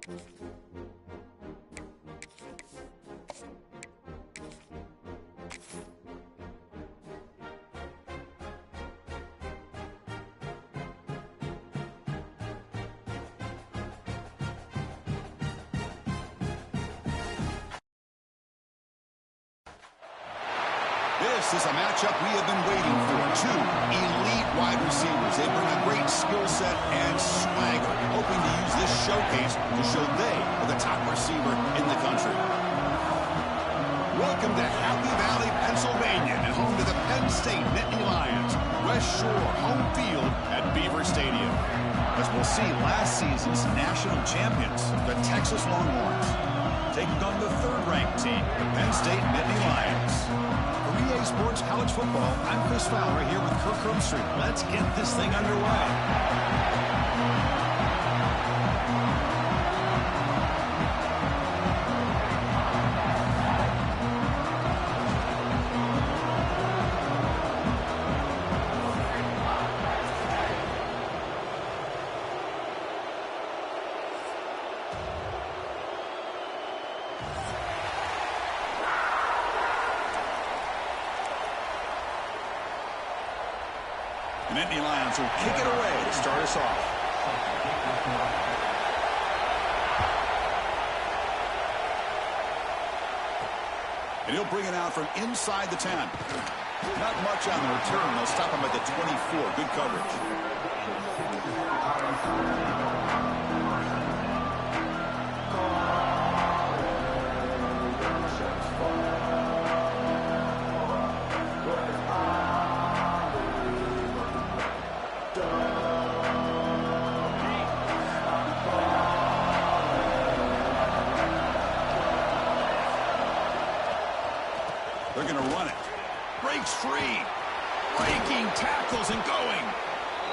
This is a matchup we have been waiting for. Two elite wide receivers. They bring a great skill set and swagger, hoping to use this showcase to show they are the top receiver in the country. Welcome to Happy Valley, Pennsylvania, and home to the Penn State Nittany Lions. West Shore home field at Beaver Stadium. As we'll see, last season's national champions, the Texas Longhorns, taking on the third-ranked team, the Penn State Nittany Lions. For EA Sports College Football, I'm Chris Fowler here with Kirk Herbstreit. Let's get this thing underway. The Nittany Lions will kick it away to start us off. And he'll bring it out from inside the 10. Not much on the return. They'll stop him at the 24. Good coverage. They're going to run it. Breaks free. Breaking tackles and going.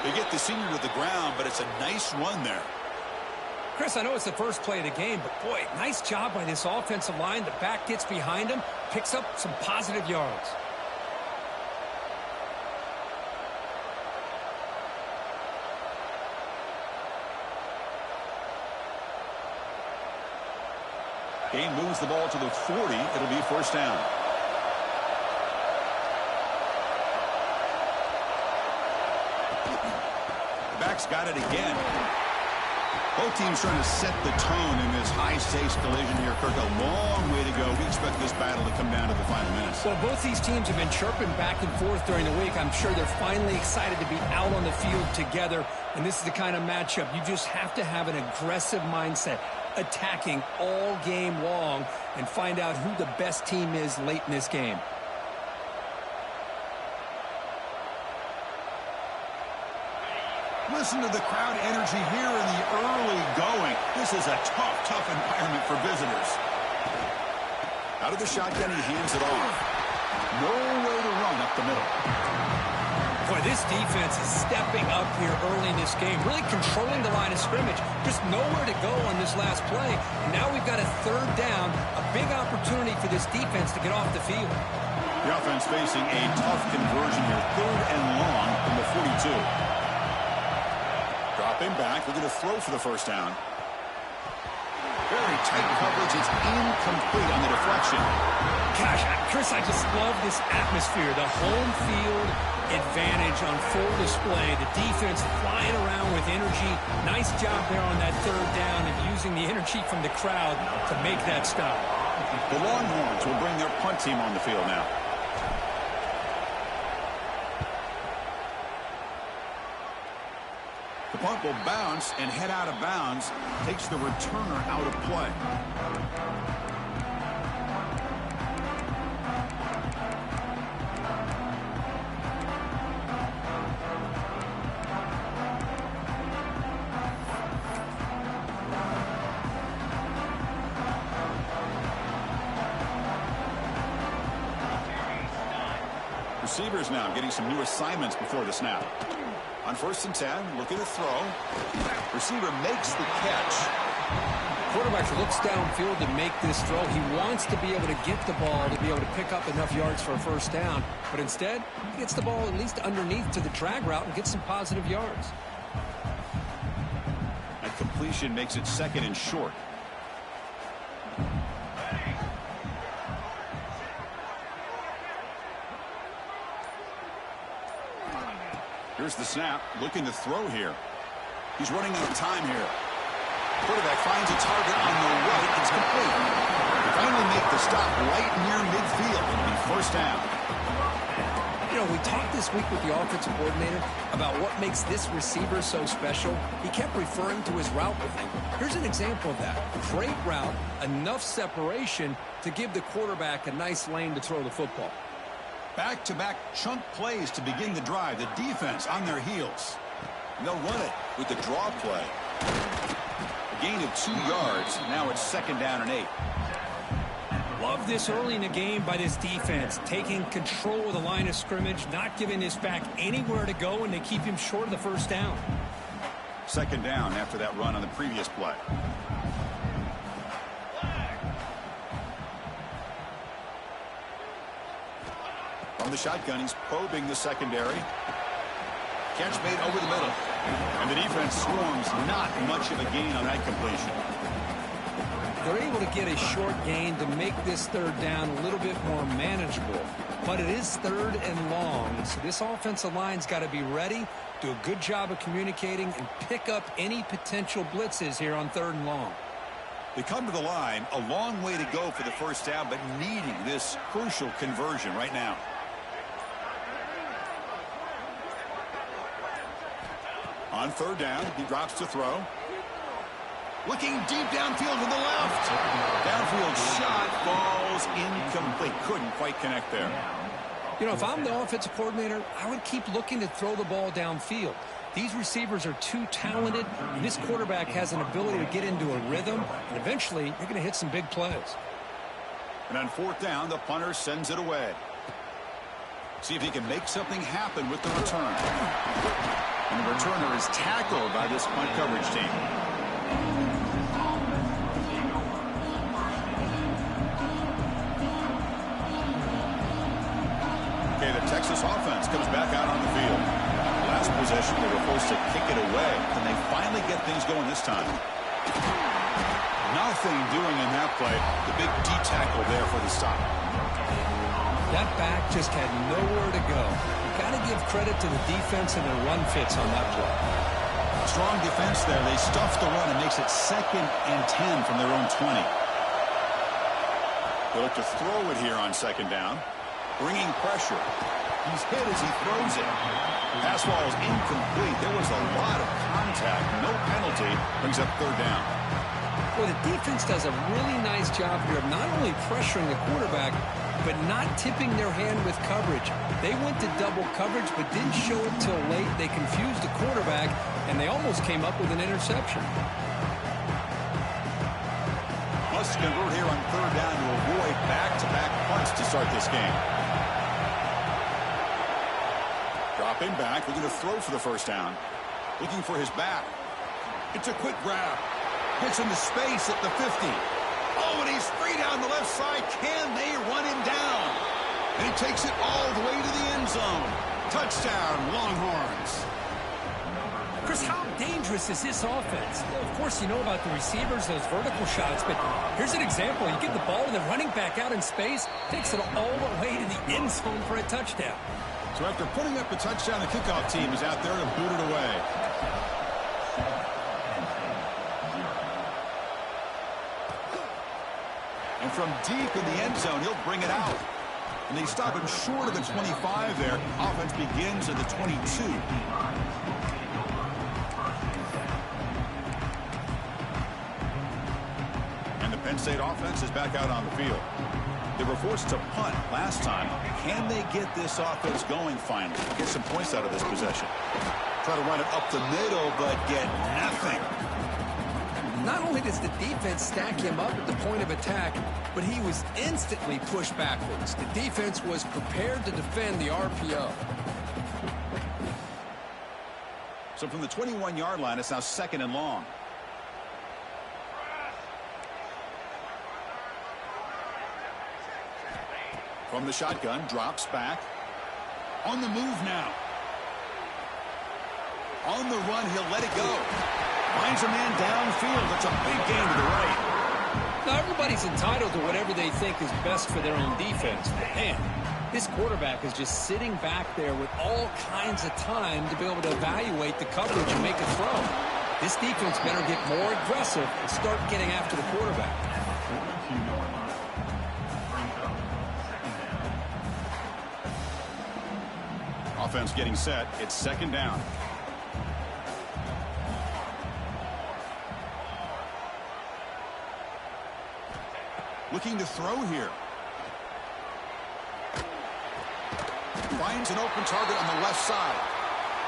They get the senior to the ground, but it's a nice run there. Chris, I know it's the first play of the game, but boy, nice job by this offensive line. The back gets behind him, picks up some positive yards. Game moves the ball to the 40. It'll be first down. Back's got it again. Both teams trying to set the tone in this high-stakes collision here. Kirk, a long way to go. We expect this battle to come down to the final minutes. Well, both these teams have been chirping back and forth during the week. I'm sure they're finally excited to be out on the field together. And this is the kind of matchup you just have to have an aggressive mindset, attacking all game long, and find out who the best team is late in this game. Listen to the crowd energy here in the early going. This is a tough environment for visitors. Out of the shotgun, he hands it off. Nowhere to run up the middle. Boy, this defense is stepping up here early in this game, really controlling the line of scrimmage. Just nowhere to go on this last play. And now we've got a third down, a big opportunity for this defense to get off the field. The offense facing a tough conversion here. Third and long from the 42. Dropping back, looking to throw for the first down. Very tight coverage. It's incomplete on the deflection. Gosh, Chris, I just love this atmosphere. The home field advantage on full display. The defense flying around with energy. Nice job there on that third down and using the energy from the crowd to make that stop. The Longhorns will bring their punt team on the field now. The punt will bounce and head out of bounds. Takes the returner out of play. Receivers now getting some new assignments before the snap. On 1st and 10, looking to throw. Receiver makes the catch. Quarterback looks downfield to make this throw. He wants to be able to get the ball to be able to pick up enough yards for a first down. But instead, he gets the ball at least underneath to the drag route and gets some positive yards. That incompletion makes it 2nd and short. Here's the snap, looking to throw here. He's running out of time here. Quarterback finds a target on the right. It's complete. They finally make the stop right near midfield. It'll be 1st down. You know, we talked this week with the offensive coordinator about what makes this receiver so special. He kept referring to his route running. Here's an example of that. Great route, enough separation to give the quarterback a nice lane to throw the football. Back-to-back chunk plays to begin the drive. The defense on their heels. And they'll run it with the draw play. A gain of 2 yards. Now it's 2nd down and 8. Love this early in the game by this defense, taking control of the line of scrimmage, not giving this back anywhere to go, and they keep him short of the 1st down. 2nd down after that run on the previous play. From the shotgun, he's probing the secondary. Catch made over the middle. And the defense swarms, not much of a gain on that completion. They're able to get a short gain to make this 3rd down a little bit more manageable. But it is 3rd and long, so this offensive line's got to be ready, do a good job of communicating, and pick up any potential blitzes here on 3rd and long. They come to the line, a long way to go for the 1st down, but needing this crucial conversion right now. On 3rd down, he drops to throw. Looking deep downfield to the left. Downfield shot falls incomplete. Couldn't quite connect there. You know, if I'm the offensive coordinator, I would keep looking to throw the ball downfield. These receivers are too talented, and this quarterback has an ability to get into a rhythm, and eventually you're going to hit some big plays. And on 4th down, the punter sends it away. See if he can make something happen with the return. And the returner is tackled by this punt coverage team. Okay, the Texas offense comes back out on the field. Last possession, they were forced to kick it away, and they finally get things going this time. Nothing doing in that play. The big D tackle there for the stop. That back just had nowhere to go. You've got to give credit to the defense and their run fits on that play. Strong defense there. They stuff the run and makes it 2nd and 10 from their own 20. They look to throw it here on 2nd down. Bringing pressure. He's hit as he throws it. Pass ball is incomplete. There was a lot of contact. No penalty. Brings up 3rd down. Well, the defense does a really nice job here of not only pressuring the quarterback, but not tipping their hand with coverage. They went to double coverage, but didn't show it till late. They confused the quarterback, and they almost came up with an interception. Must convert here on 3rd down to avoid back-to-back punts to start this game. Dropping back, looking to throw for the 1st down. Looking for his back. It's a quick grab. Gets into space at the 50. Oh, and he's free down the left side. Can they run him down? And he takes it all the way to the end zone. Touchdown, Longhorns. Chris, how dangerous is this offense? Well, of course, you know about the receivers, those vertical shots, but here's an example. You get the ball and the running back out in space, takes it all the way to the end zone for a touchdown. So after putting up a touchdown, the kickoff team is out there to boot it away. And from deep in the end zone, he'll bring it out. And they stop him short of the 25 there. Offense begins at the 22. And the Penn State offense is back out on the field. They were forced to punt last time. Can they get this offense going finally? Get some points out of this possession. Try to run it up the middle, but get nothing. Not only does the defense stack him up at the point of attack, but he was instantly pushed backwards. The defense was prepared to defend the RPO. So from the 21-yard line, it's now 2nd and long. From the shotgun, drops back. On the move now. On the run, he'll let it go. Finds a man downfield. That's a big gain to the right. Now, everybody's entitled to whatever they think is best for their own defense. But, man, this quarterback is just sitting back there with all kinds of time to be able to evaluate the coverage and make a throw. This defense better get more aggressive and start getting after the quarterback. Offense getting set. It's second down. Looking to throw here. Finds an open target on the left side.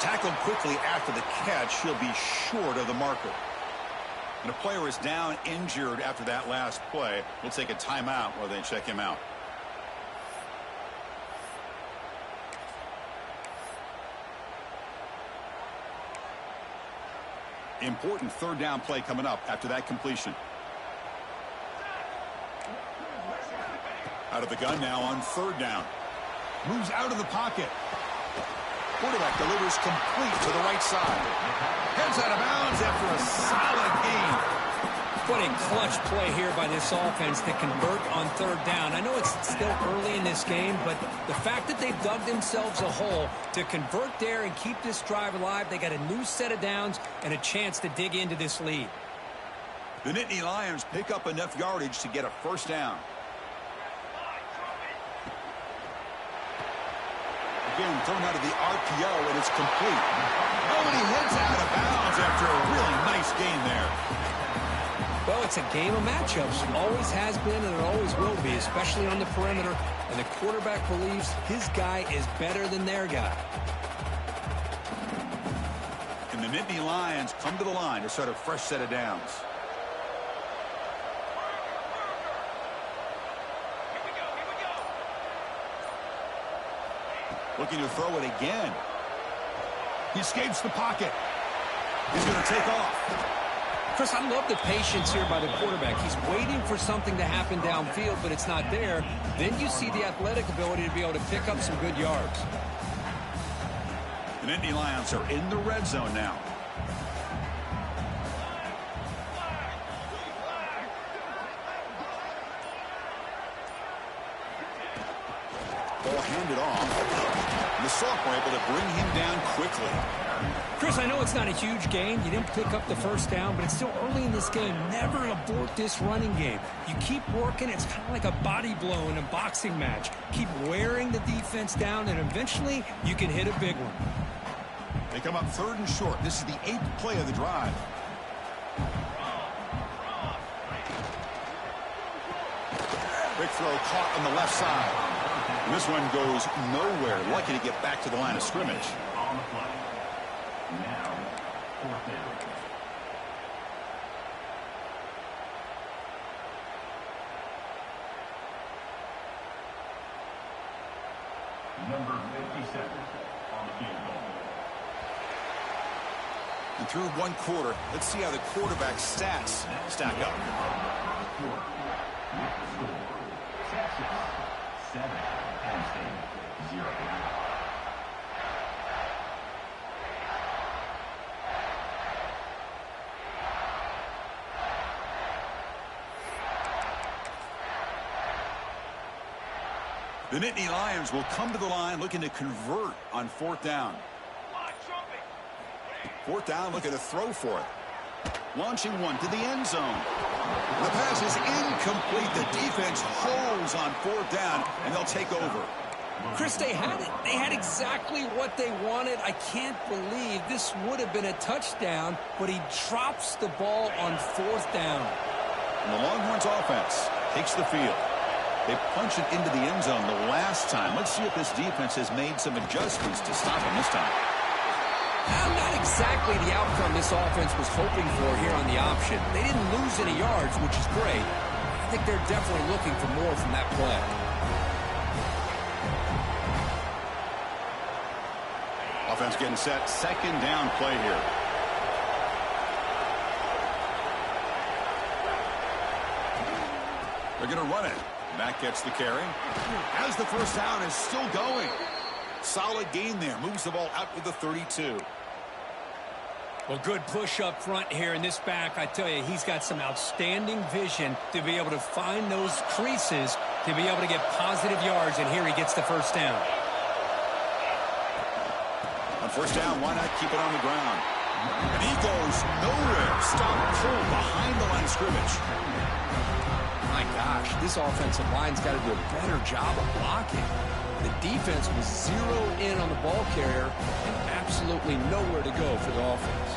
Tackled quickly after the catch. He'll be short of the marker. And a player is down injured after that last play. We'll take a timeout while they check him out. Important third down play coming up after that completion. Out of the gun now on third down. Moves out of the pocket. Quarterback delivers complete to the right side. Heads out of bounds after a solid gain. What a clutch play here by this offense to convert on third down. I know it's still early in this game, but the fact that they've dug themselves a hole to convert there and keep this drive alive, they got a new set of downs and a chance to dig into this lead. The Nittany Lions pick up enough yardage to get a first down. Again, thrown out of the RPO, and it's complete. Oh, and he heads out of bounds after a really nice gain there. Well, it's a game of matchups. Always has been and it always will be, especially on the perimeter. And the quarterback believes his guy is better than their guy. And the Nittany Lions come to the line to start a fresh set of downs. Looking to throw it again. He escapes the pocket. He's going to take off. Chris, I love the patience here by the quarterback. He's waiting for something to happen downfield, but it's not there. Then you see the athletic ability to be able to pick up some good yards. The Nittany Lions are in the red zone now. Ball handed off. And the sophomore able to bring him down quickly. Chris, I know it's not a huge gain. You didn't pick up the first down, but it's still early in this game. Never abort this running game. You keep working. It's kind of like a body blow in a boxing match. Keep wearing the defense down, and eventually you can hit a big one. They come up third and short. This is the 8th play of the drive. Quick throw caught on the left side. And this one goes nowhere. Lucky to get back to the line of scrimmage. Now, fourth down. Number 57 on the field goal. And through one quarter, let's see how the quarterback's stats stack up. Texas, 7. Penn State, 0. The Nittany Lions will come to the line looking to convert on fourth down. Fourth down, looking to throw for it. Launching one to the end zone. The pass is incomplete. The defense holds on fourth down, and they'll take over. Chris, they had it. They had exactly what they wanted. I can't believe this would have been a touchdown, but he drops the ball on fourth down. And the Longhorns offense takes the field. They punch it into the end zone the last time. Let's see if this defense has made some adjustments to stop him this time. Not exactly the outcome this offense was hoping for here on the option. They didn't lose any yards, which is great. I think they're definitely looking for more from that play. Offense getting set. Second down play here. They're going to run it. Back gets the carry. As the first down is still going. Solid gain there. Moves the ball out to the 32. Well, good push up front here in this back. I tell you, he's got some outstanding vision to be able to find those creases, to be able to get positive yards, and here he gets the first down. On first down, why not keep it on the ground? And he goes nowhere. Stop pull behind the line of scrimmage. My gosh, this offensive line's got to do a better job of blocking. The defense was zeroed in on the ball carrier and absolutely nowhere to go for the offense.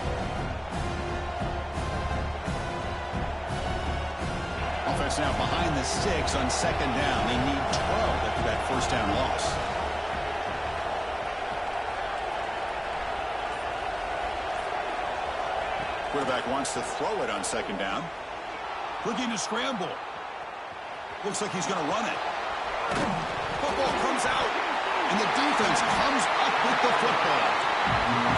Offense now behind the sticks on second down. They need 12 after that first down loss. Quarterback wants to throw it on second down. Looking to scramble. Looks like he's going to run it. Football comes out, and the defense comes up with the football.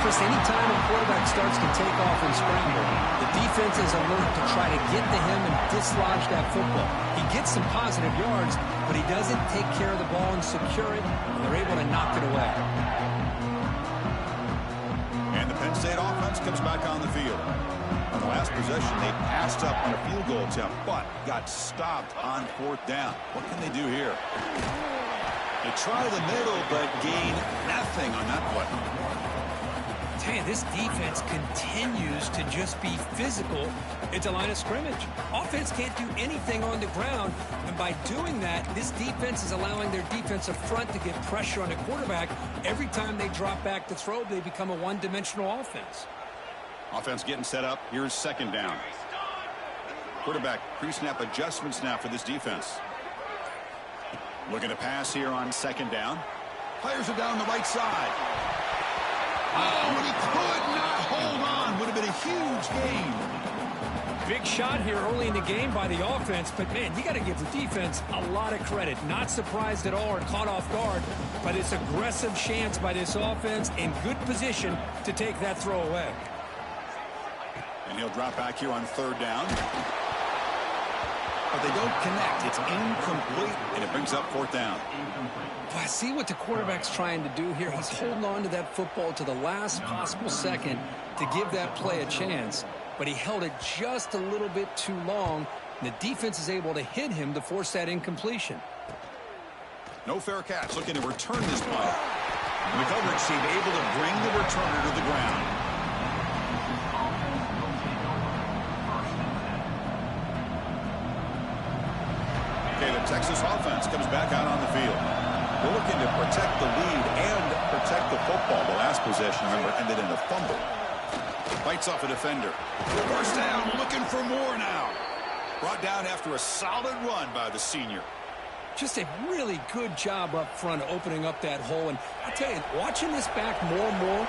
Chris, anytime a quarterback starts to take off and scramble, the defense is alert to try to get to him and dislodge that football. He gets some positive yards, but he doesn't take care of the ball and secure it, and they're able to knock it away. And the Penn State offense comes back on the field. On the last possession, they passed up on a field goal attempt, but got stopped on fourth down. What can they do here? They try the middle, but gain nothing on that play. Tell you, this defense continues to just be physical at the line of scrimmage. Offense can't do anything on the ground, and by doing that, this defense is allowing their defensive front to get pressure on the quarterback. Every time they drop back to throw, they become a one-dimensional offense. Offense getting set up. Here's second down. Quarterback pre-snap adjustments now for this defense. Looking to pass here on second down. Fires it down the right side. Oh, and he could not hold on. Would have been a huge gain. Big shot here early in the game by the offense, but, man, you got to give the defense a lot of credit. Not surprised at all or caught off guard by this aggressive chance by this offense in good position to take that throw away. And he'll drop back here on third down. But they don't connect. It's incomplete, and it brings up fourth down. Well, I see what the quarterback's trying to do here. He's holding on to that football to the last possible second to give that play a chance. But he held it just a little bit too long, and the defense is able to hit him to force that incompletion. No fair catch. Looking to return this punt. And the coverage team able to bring the returner to the ground. The Texas offense comes back out on the field. They're looking to protect the lead and protect the football. The last possession, remember, ended in a fumble. Bites off a defender. First down, looking for more now. Brought down after a solid run by the senior. Just a really good job up front opening up that hole. And I tell you, watching this back more and more,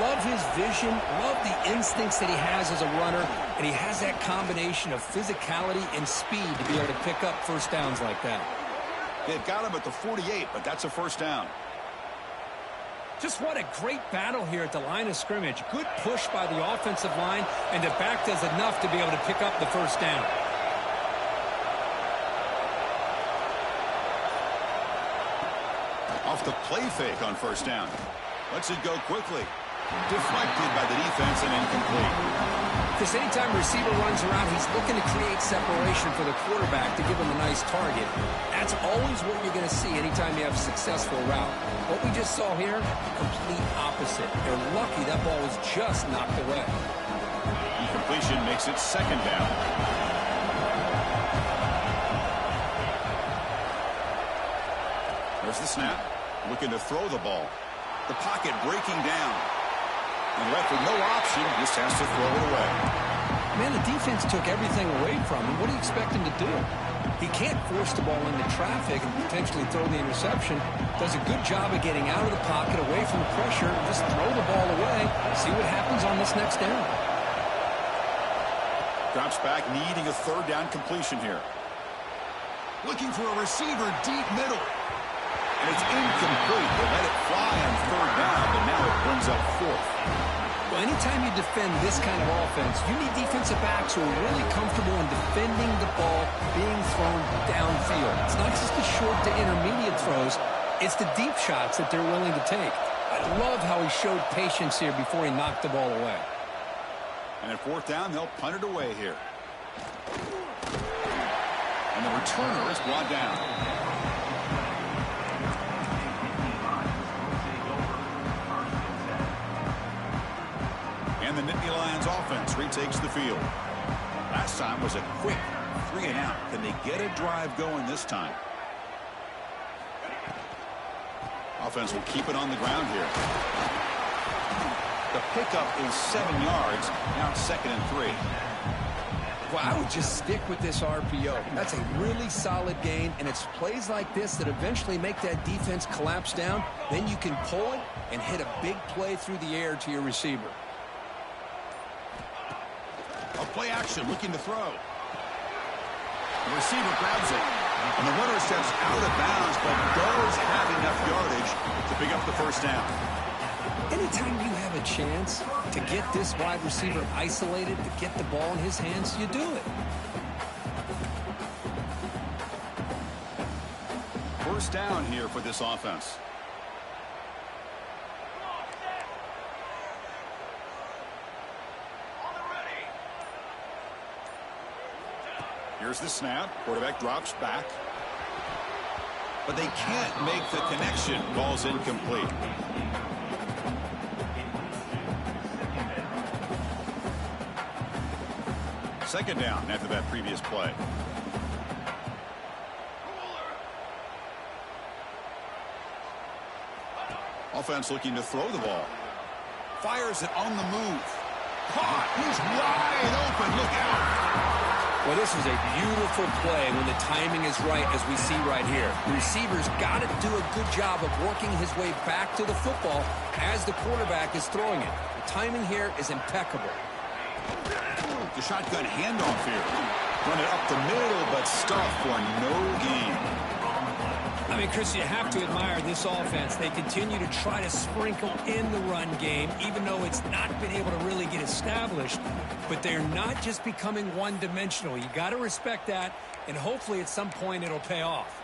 love his vision, love the instincts that he has as a runner, and he has that combination of physicality and speed to be able to pick up first downs like that. They've got him at the 48, but that's a first down. Just what a great battle here at the line of scrimmage. Good push by the offensive line, and the back does enough to be able to pick up the first down. Off the play fake on first down. Lets it go quickly. Deflected by the defense and incomplete. Because anytime a receiver runs around, he's looking to create separation for the quarterback to give him a nice target. That's always what you're going to see anytime you have a successful route. What we just saw here, complete opposite. They're lucky that ball was just knocked away. Incompletion makes it second down. There's the snap. Looking to throw the ball. The pocket breaking down. And left with no option, just has to throw it away. Man, the defense took everything away from him. What do you expect him to do? He can't force the ball into traffic and potentially throw the interception. Does a good job of getting out of the pocket, away from the pressure, just throw the ball away. See what happens on this next down. Drops back, needing a third down completion here. Looking for a receiver deep middle. And it's incomplete. They let it fly on third down, but now it brings up fourth. Well, anytime you defend this kind of offense, you need defensive backs who are really comfortable in defending the ball being thrown downfield. It's not just the short to intermediate throws. It's the deep shots that they're willing to take. I love how he showed patience here before he knocked the ball away. And at fourth down, they'll punt it away here. And the returner is brought down. And the Nittany Lions offense retakes the field. Last time was a quick 3-and-out. Can they get a drive going this time? Offense will keep it on the ground here. The pickup is 7 yards. Now it's 2nd and 3. Well, I would just stick with this RPO. That's a really solid gain, and it's plays like this that eventually make that defense collapse down. Then you can pull it and hit a big play through the air to your receiver. A play action, looking to throw. The receiver grabs it, and the runner steps out of bounds, but does have enough yardage to pick up the first down. Anytime you have a chance to get this wide receiver isolated, to get the ball in his hands, you do it. First down here for this offense. Here's the snap. Quarterback drops back. But they can't make the connection. Ball's incomplete. Second down after that previous play. Offense looking to throw the ball. Fires it on the move. Caught. He's wide open. Look out. Well, this is a beautiful play when the timing is right, as we see right here. The receiver's got to do a good job of working his way back to the football as the quarterback is throwing it. The timing here is impeccable. The shotgun handoff here. Run it up the middle, but stuffed for no gain. I mean, Chris, you have to admire this offense. They continue to try to sprinkle in the run game, even though it's not been able to really get established. But they're not just becoming one-dimensional. You got to respect that, and hopefully at some point it'll pay off.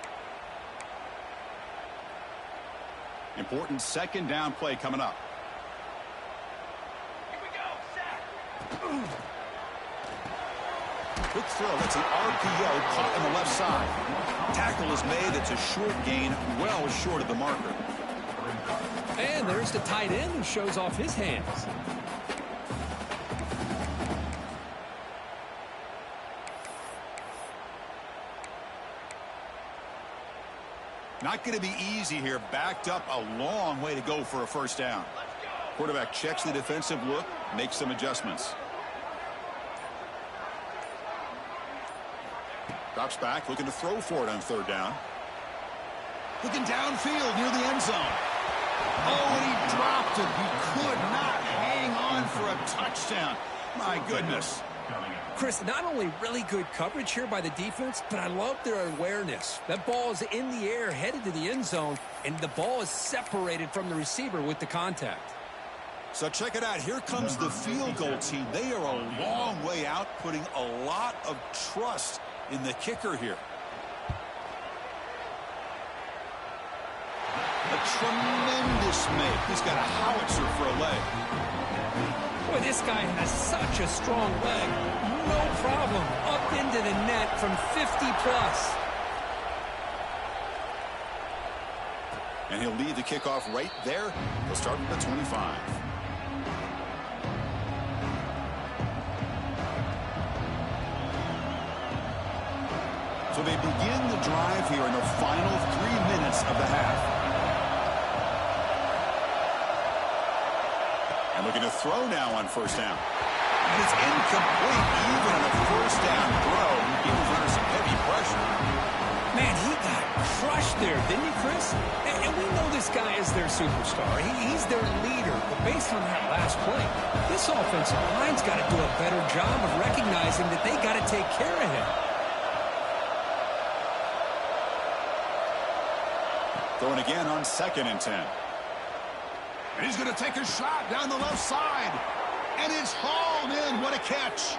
Important second down play coming up. Here we go, sack. Quick throw. That's an RPO caught on the left side. Tackle is made. It's a short gain, well short of the marker. And there's the tight end who shows off his hands. Not going to be easy here. Backed up a long way to go for a first down. Quarterback checks the defensive look, makes some adjustments. Drops back, looking to throw for it on third down. Looking downfield near the end zone. Oh, and he dropped it. He could not hang on for a touchdown. My goodness. Chris, not only really good coverage here by the defense, but I love their awareness. That ball is in the air, headed to the end zone, and the ball is separated from the receiver with the contact. So check it out. Here comes the field goal team. They are a long way out, putting a lot of trust in the kicker here. A tremendous make. He's got a howitzer for a leg. Boy, this guy has such a strong leg. No problem. Up into the net from 50+. And he'll lead the kickoff right there. He'll start at the 25. So they begin the drive here in the final 3 minutes of the half. And looking to throw now on first down. And it's incomplete even on a first down throw. He was under some heavy pressure. Man, he got crushed there, didn't he, Chris? And we know this guy is their superstar. He's their leader. But based on that last play, this offensive line's got to do a better job of recognizing that they got to take care of him. Throwing again on 2nd and 10. And he's going to take a shot down the left side. And it's hauled in. What a catch.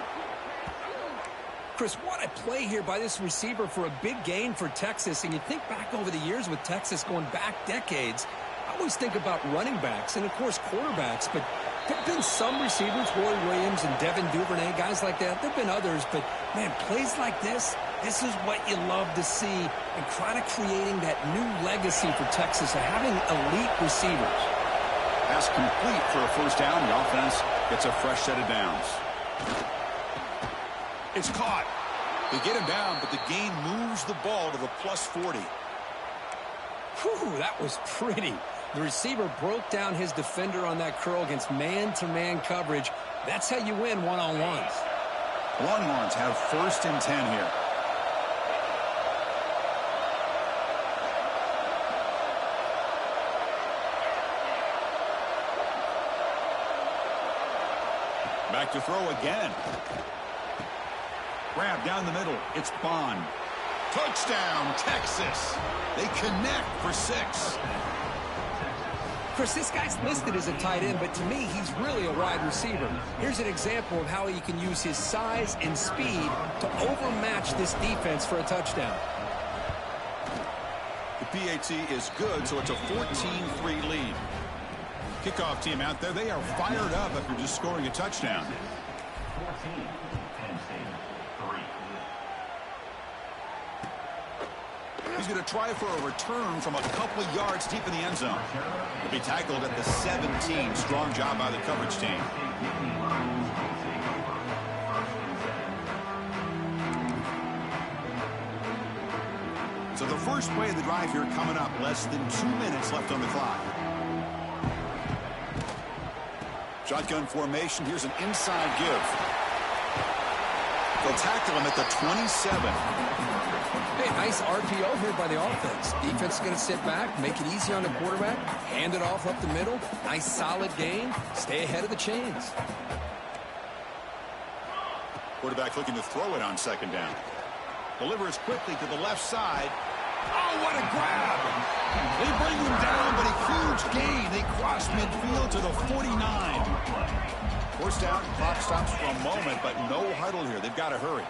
Chris, what a play here by this receiver for a big gain for Texas. And you think back over the years with Texas going back decades, I always think about running backs and, of course, quarterbacks. But There have been some receivers, Roy Williams and Devin Duvernay, guys like that. There have been others, but, man, plays like this is what you love to see and kind of creating that new legacy for Texas of having elite receivers. Pass complete for a first down. The offense gets a fresh set of downs. It's caught. They get him down, but the gain moves the ball to the plus 40. Whew, that was pretty. The receiver broke down his defender on that curl against man-to-man coverage. That's how you win one-on-ones. Longhorns have 1st and 10 here. Back to throw again. Grab down the middle. It's Bond. Touchdown, Texas. They connect for 6. Chris, this guy's listed as a tight end, but to me, he's really a wide receiver. Here's an example of how he can use his size and speed to overmatch this defense for a touchdown. The PAT is good, so it's a 14-3 lead. Kickoff team out there, they are fired up after just scoring a touchdown. 14, Penn State, 3. He's going to try for a return from a couple of yards deep in the end zone. He'll be tackled at the 17. Strong job by the coverage team. So the first play of the drive here coming up. Less than 2 minutes left on the clock. Shotgun formation. Here's an inside give. They'll tackle him at the 27. Hey, nice RPO here by the offense. Defense is going to sit back, make it easy on the quarterback, hand it off up the middle. Nice solid gain. Stay ahead of the chains. Quarterback looking to throw it on 2nd down. Delivers quickly to the left side. Oh, what a grab! They bring him down, but a huge gain. They cross midfield to the 49. Forced down, clock stops for a moment, but no huddle here. They've got to hurry.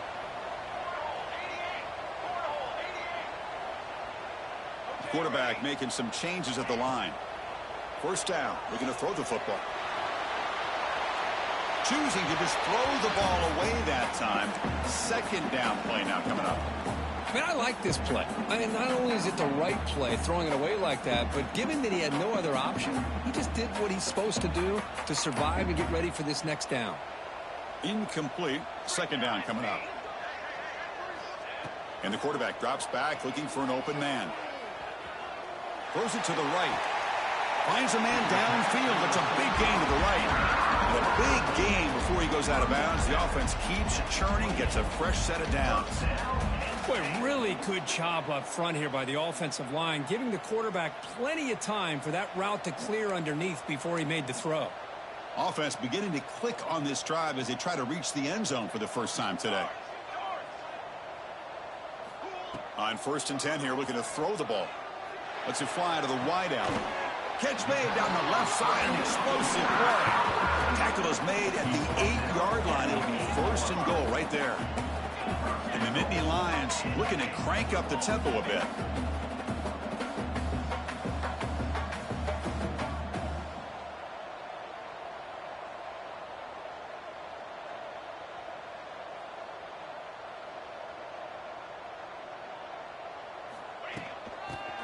Quarterback making some changes at the line. First down. Looking to throw the football. Choosing to just throw the ball away that time. 2nd down play now coming up. Man, I like this play. I mean, not only is it the right play, throwing it away like that, but given that he had no other option, he just did what he's supposed to do to survive and get ready for this next down. Incomplete. 2nd down coming up. And the quarterback drops back looking for an open man. Throws it to the right. Finds a man downfield. That's a big gain to the right. And a big gain before he goes out of bounds. The offense keeps churning, gets a fresh set of downs. Boy, really good job up front here by the offensive line, giving the quarterback plenty of time for that route to clear underneath before he made the throw. Offense beginning to click on this drive as they try to reach the end zone for the first time today. On 1st and 10 here, looking to throw the ball. Lets it fly to the wideout. Catch made down the left side, an explosive play. Tackle is made at the 8-yard line. It'll be 1st and goal right there. And the Nittany Lions looking to crank up the tempo a bit.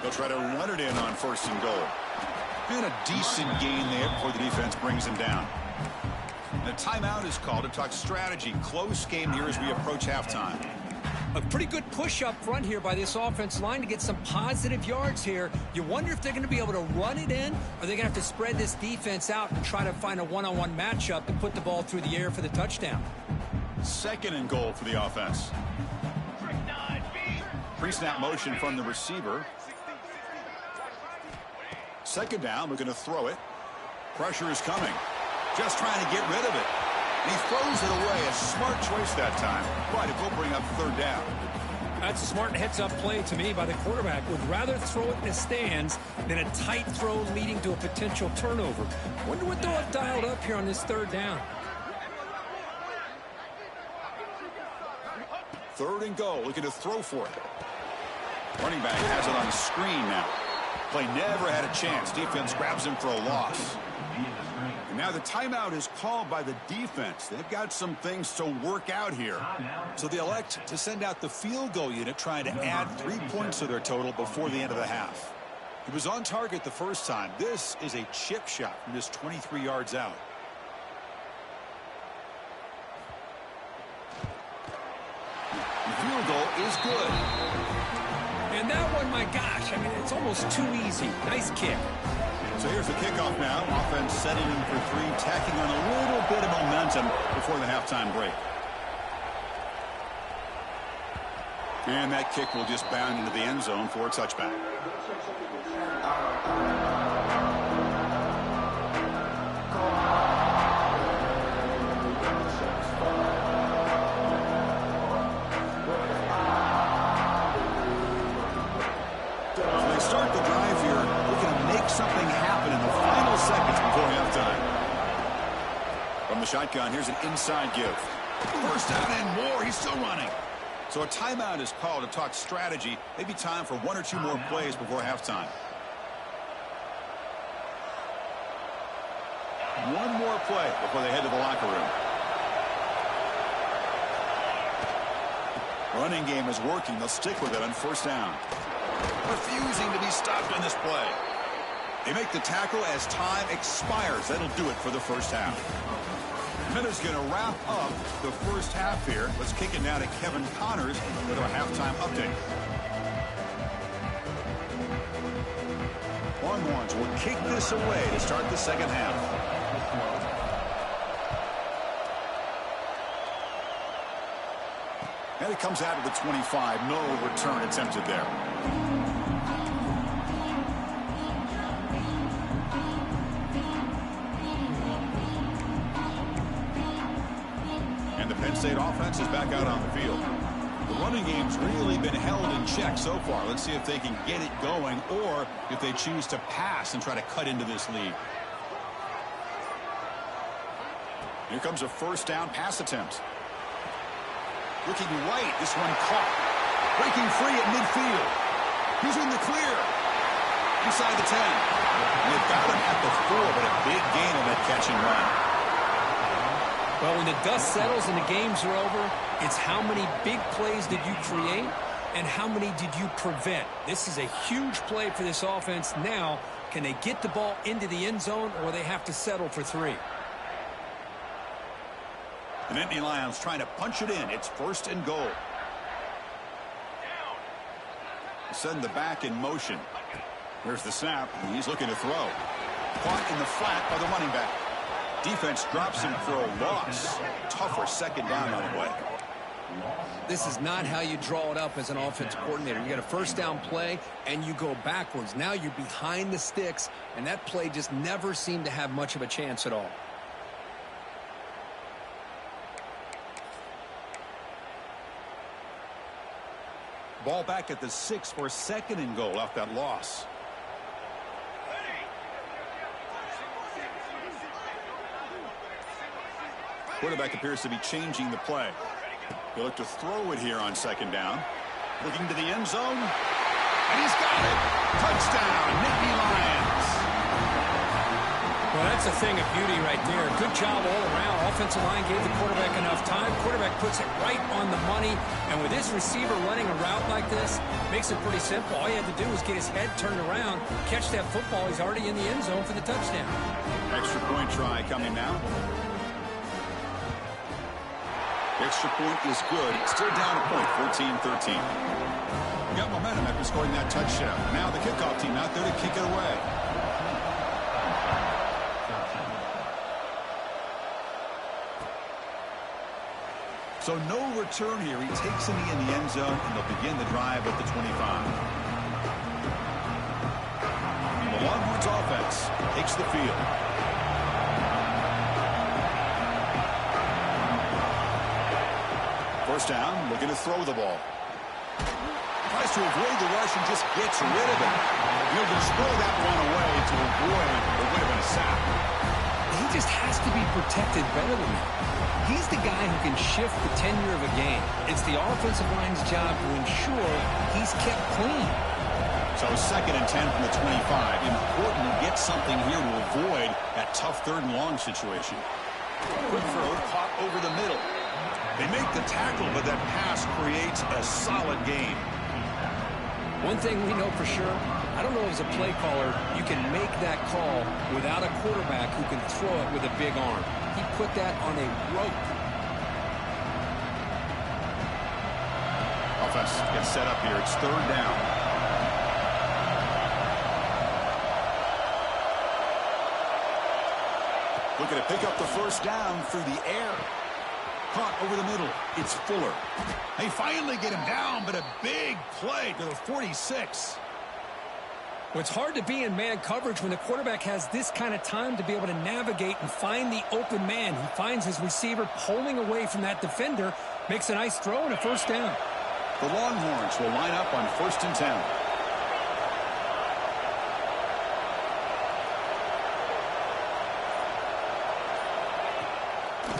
They'll try to run it in on 1st and goal. And a decent gain there before the defense brings him down. And a timeout is called to talk strategy. Close game here as we approach halftime. A pretty good push up front here by this offense line to get some positive yards here. You wonder if they're going to be able to run it in, or they're going to have to spread this defense out and try to find a one-on-one matchup to put the ball through the air for the touchdown. 2nd and goal for the offense. Pre-snap motion from the receiver. 2nd down, looking to throw it. Pressure is coming. Just trying to get rid of it. And he throws it away. A smart choice that time, but it will bring up 3rd down. That's a smart heads-up play to me by the quarterback. Would rather throw it in the stands than a tight throw leading to a potential turnover. Wonder what they'll have dialed up here on this 3rd down. 3rd and goal, looking to throw for it. Running back has it on the screen now. Play never had a chance. Defense grabs him for a loss. And now the timeout is called by the defense. They've got some things to work out here. So they elect to send out the field goal unit, trying to add 3 points to their total before the end of the half. He was on target the first time. This is a chip shot from just 23 yards out. The field goal is good. And that one, my gosh, I mean, it's almost too easy. Nice kick. So here's the kickoff now. Offense setting in for 3, tacking on a little bit of momentum before the halftime break. And that kick will just bound into the end zone for a touchback. Start the drive here, looking to make something happen in the final seconds before halftime. From the shotgun, here's an inside give. First down and more. He's still running. So a timeout is called to talk strategy. Maybe time for 1 or 2 more plays before halftime. One more play before they head to the locker room. Running game is working. They'll stick with it on first down. Refusing to be stopped on this play. They make the tackle as time expires. That'll do it for the first half. Penn is going to wrap up the first half here. Let's kick it now to Kevin Connors with our halftime update. Longhorns will kick this away to start the second half. And it comes out of the 25. No return attempted there. And the Penn State offense is back out on the field. The running game's really been held in check so far. Let's see if they can get it going or if they choose to pass and try to cut into this lead. Here comes a first down pass attempt. Looking right, this one caught. Breaking free at midfield. He's in the clear. Inside the 10. And they've got him at the 4, but a big gain on that catch and run. Well, when the dust settles and the games are over, it's how many big plays did you create and how many did you prevent. This is a huge play for this offense. Now, can they get the ball into the end zone or they have to settle for 3? The Nittany Lions trying to punch it in. It's first and goal. Send the back in motion. Here's the snap. He's looking to throw. Caught in the flat by the running back. Defense drops him for a loss. Tougher second down on the way. This is not how you draw it up as an offense coordinator. You got a first down play and you go backwards. Now you're behind the sticks, and that play just never seemed to have much of a chance at all. Ball back at the 6 for second and goal off that loss. Quarterback appears to be changing the play. He'll look to throw it here on second down. Looking to the end zone. And he's got it. Touchdown, Nittany Lions. Well, that's a thing of beauty right there. Good job all around. Offensive line gave the quarterback enough time. Quarterback puts it right on the money. And with his receiver running a route like this, makes it pretty simple. All you had to do was get his head turned around, catch that football. He's already in the end zone for the touchdown. Extra point try coming now. Extra point is good. Still down a point, 14-13. Got momentum after scoring that touchdown. Now the kickoff team out there to kick it away. So no return here. He takes him in the end zone, and they'll begin the drive at the 25. The Longhorns offense takes the field. First down, looking to throw the ball. Tries to avoid the rush and just gets rid of it. He'll just throw that one away to avoid what would have been a sack. He just has to be protected better than that. He's the guy who can shift the tenure of a game. It's the offensive line's job to ensure he's kept clean. So 2nd and 10 from the 25. Important to get something here to avoid that tough 3rd and long situation. Quick throw caught over the middle. They make the tackle, but that pass creates a solid gain. One thing we know for sure, I don't know as a play caller, you can make that call without a quarterback who can throw it with a big arm. He put that on a rope. Offense gets set up here. It's 3rd down. Looking to pick up the 1st down through the air. Caught over the middle. It's Fuller. They finally get him down, but a big play to the 46. Well, it's hard to be in man coverage when the quarterback has this kind of time to be able to navigate and find the open man. He finds his receiver pulling away from that defender, makes a nice throw and a 1st down. The Longhorns will line up on 1st and 10.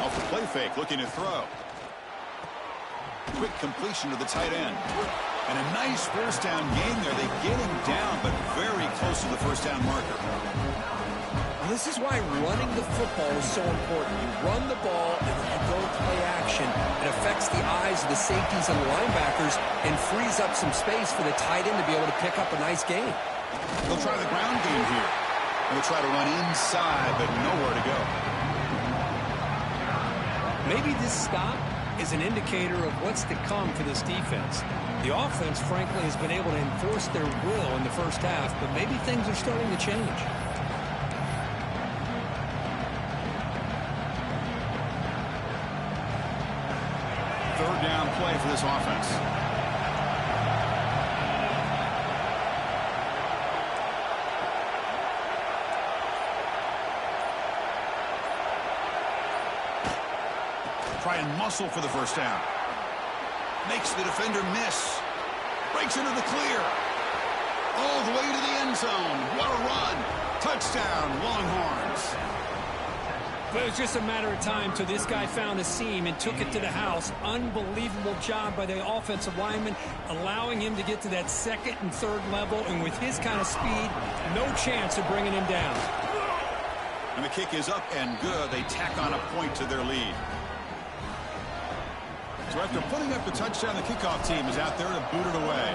Off the play fake, looking to throw. Quick completion to the tight end. And a nice 1st down gain there. They get him down, but very close to the 1st down marker. Well, this is why running the football is so important. You run the ball and then you go play action. It affects the eyes of the safeties and the linebackers and frees up some space for the tight end to be able to pick up a nice gain. They'll try the ground game here. They'll try to run inside, but nowhere to go. Maybe this stop is an indicator of what's to come for this defense. The offense, frankly, has been able to enforce their will in the 1st half, but maybe things are starting to change. Third down play for this offense. Try and muscle for the 1st down. Makes the defender miss. Breaks into the clear. All the way to the end zone. What a run. Touchdown, Longhorns. But it was just a matter of time till this guy found a seam and took it to the house. Unbelievable job by the offensive lineman, allowing him to get to that 2nd and 3rd level. And with his kind of speed, no chance of bringing him down. And the kick is up and good. They tack on a point to their lead. So after putting up the touchdown, the kickoff team is out there to boot it away.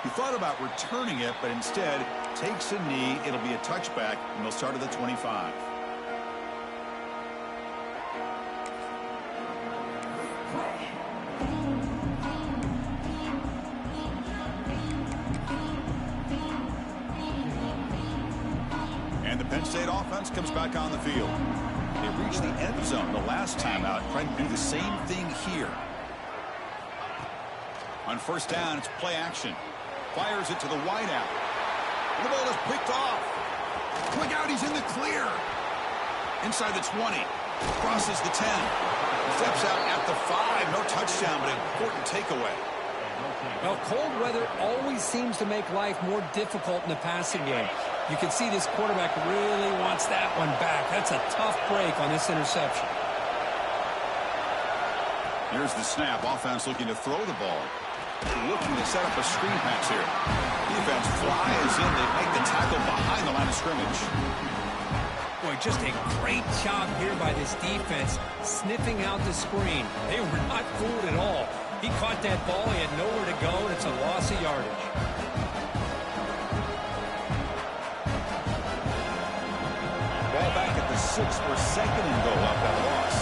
He thought about returning it, but instead takes a knee. It'll be a touchback, and they'll start at the 25. And the Penn State offense comes back on the field. They reached the end zone the last time out, trying to do the same thing here. On 1st down, it's play action. Fires it to the wideout. The ball is picked off. Look out, he's in the clear. Inside the 20. Crosses the 10. Steps out at the 5. No touchdown, but an important takeaway. Well, cold weather always seems to make life more difficult in the passing game. You can see this quarterback really wants that one back. That's a tough break on this interception. Here's the snap. Offense looking to throw the ball. Looking to set up a screen pass here. Defense flies in. They make the tackle behind the line of scrimmage. Boy, just a great job here by this defense, sniffing out the screen. They were not fooled at all. He caught that ball. He had nowhere to go, and it's a loss of yardage. Ball back at the 6 for 2nd and goal up that loss.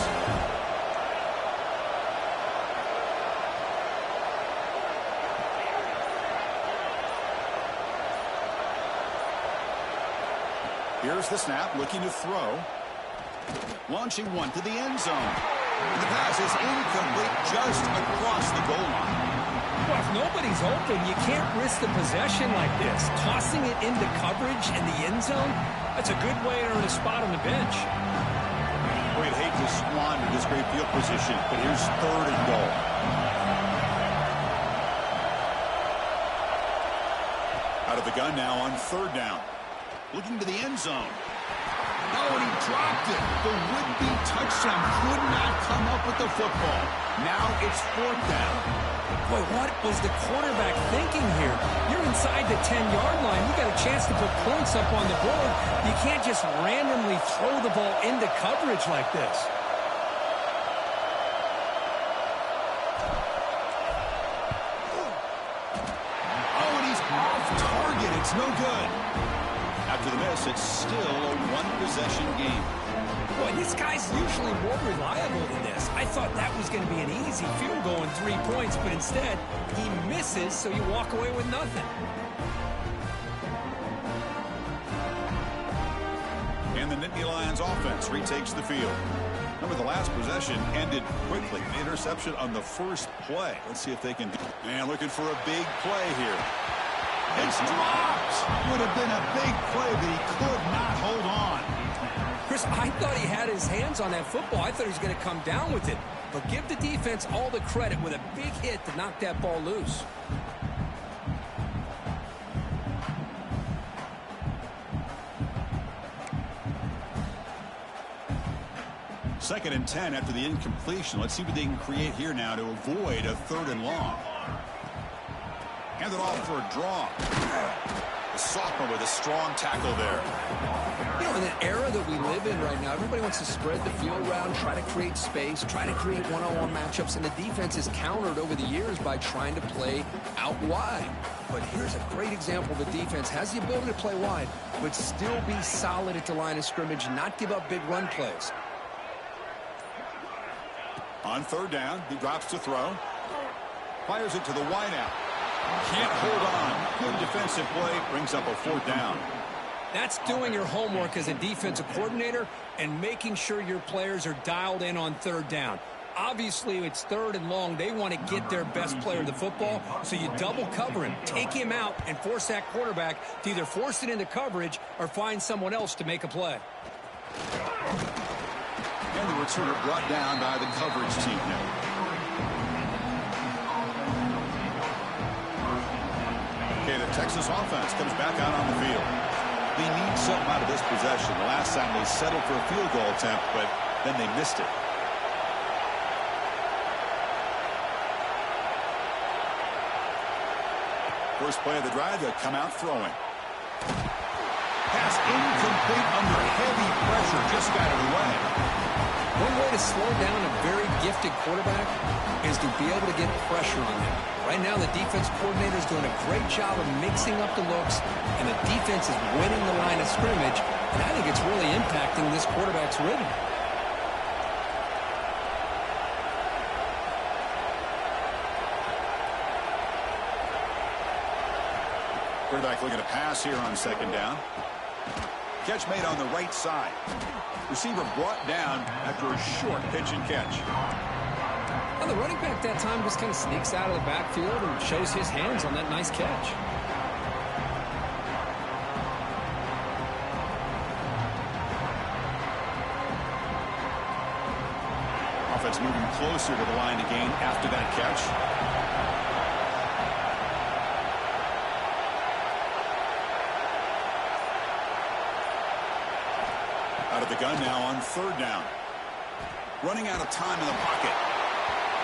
Here's the snap, looking to throw. Launching one to the end zone. And the pass is incomplete just across the goal line. Well, if nobody's open, you can't risk the possession like this. Tossing it into coverage in the end zone, that's a good way to earn a spot on the bench. We'd hate to squander this great field position, but here's 3rd and goal. Out of the gun now on 3rd down. Looking to the end zone. No, Oh, and he dropped it. The would-be touchdown could not come up with the football. Now it's 4th down. Boy, what was the quarterback thinking here? You're inside the 10-yard line. You got a chance to put points up on the board. You can't just randomly throw the ball into coverage like this. Oh, and he's off target. It's no good. After the miss, it's still a one-possession game. Boy, this guy's usually more reliable than this. I thought that was going to be an easy field goal and 3 points, but instead, he misses, so you walk away with nothing. And the Nittany Lions offense retakes the field. Remember, the last possession ended quickly. An interception on the first play. Let's see if they can. And looking for a big play here. It's dropped. Would have been a big play, but he could not hold on. Chris, I thought he had his hands on that football. I thought he was going to come down with it. But give the defense all the credit with a big hit to knock that ball loose. Second and 10 after the incompletion. Let's see what they can create here now to avoid a 3rd and long. Hand it off for a draw. The sophomore with a strong tackle there. You know, in the era that we live in right now, everybody wants to spread the field around, try to create space, try to create one-on-one matchups, and the defense is countered over the years by trying to play out wide. But here's a great example. The defense has the ability to play wide, but still be solid at the line of scrimmage, not give up big run plays. On 3rd down, he drops to throw. Fires it to the wideout. Can't hold on. Good defensive play. Brings up a 4th down. That's doing your homework as a defensive coordinator and making sure your players are dialed in on 3rd down. Obviously, it's 3rd and long. They want to get their best player the football, so you double cover him, take him out, and force that quarterback to either force it into coverage or find someone else to make a play. And the returner brought down by the coverage team now. Okay, the Texas offense comes back out on the field. They need something out of this possession. The last time they settled for a field goal attempt, but then they missed it. First play of the drive, they'll come out throwing. Pass incomplete under heavy pressure. Just got it away. One way to slow down a very gifted quarterback is to be able to get pressure on them. Right now, the defense coordinator is doing a great job of mixing up the looks, and the defense is winning the line of scrimmage, and I think it's really impacting this quarterback's rhythm. Quarterback looking to pass here on 2nd down. Catch made on the right side. Receiver brought down after a short pitch and catch. Well, the running back that time just kind of sneaks out of the backfield and shows his hands on that nice catch. Offense moving closer to the line to gain after that catch. Out of the gun now on 3rd down. Running out of time in the pocket.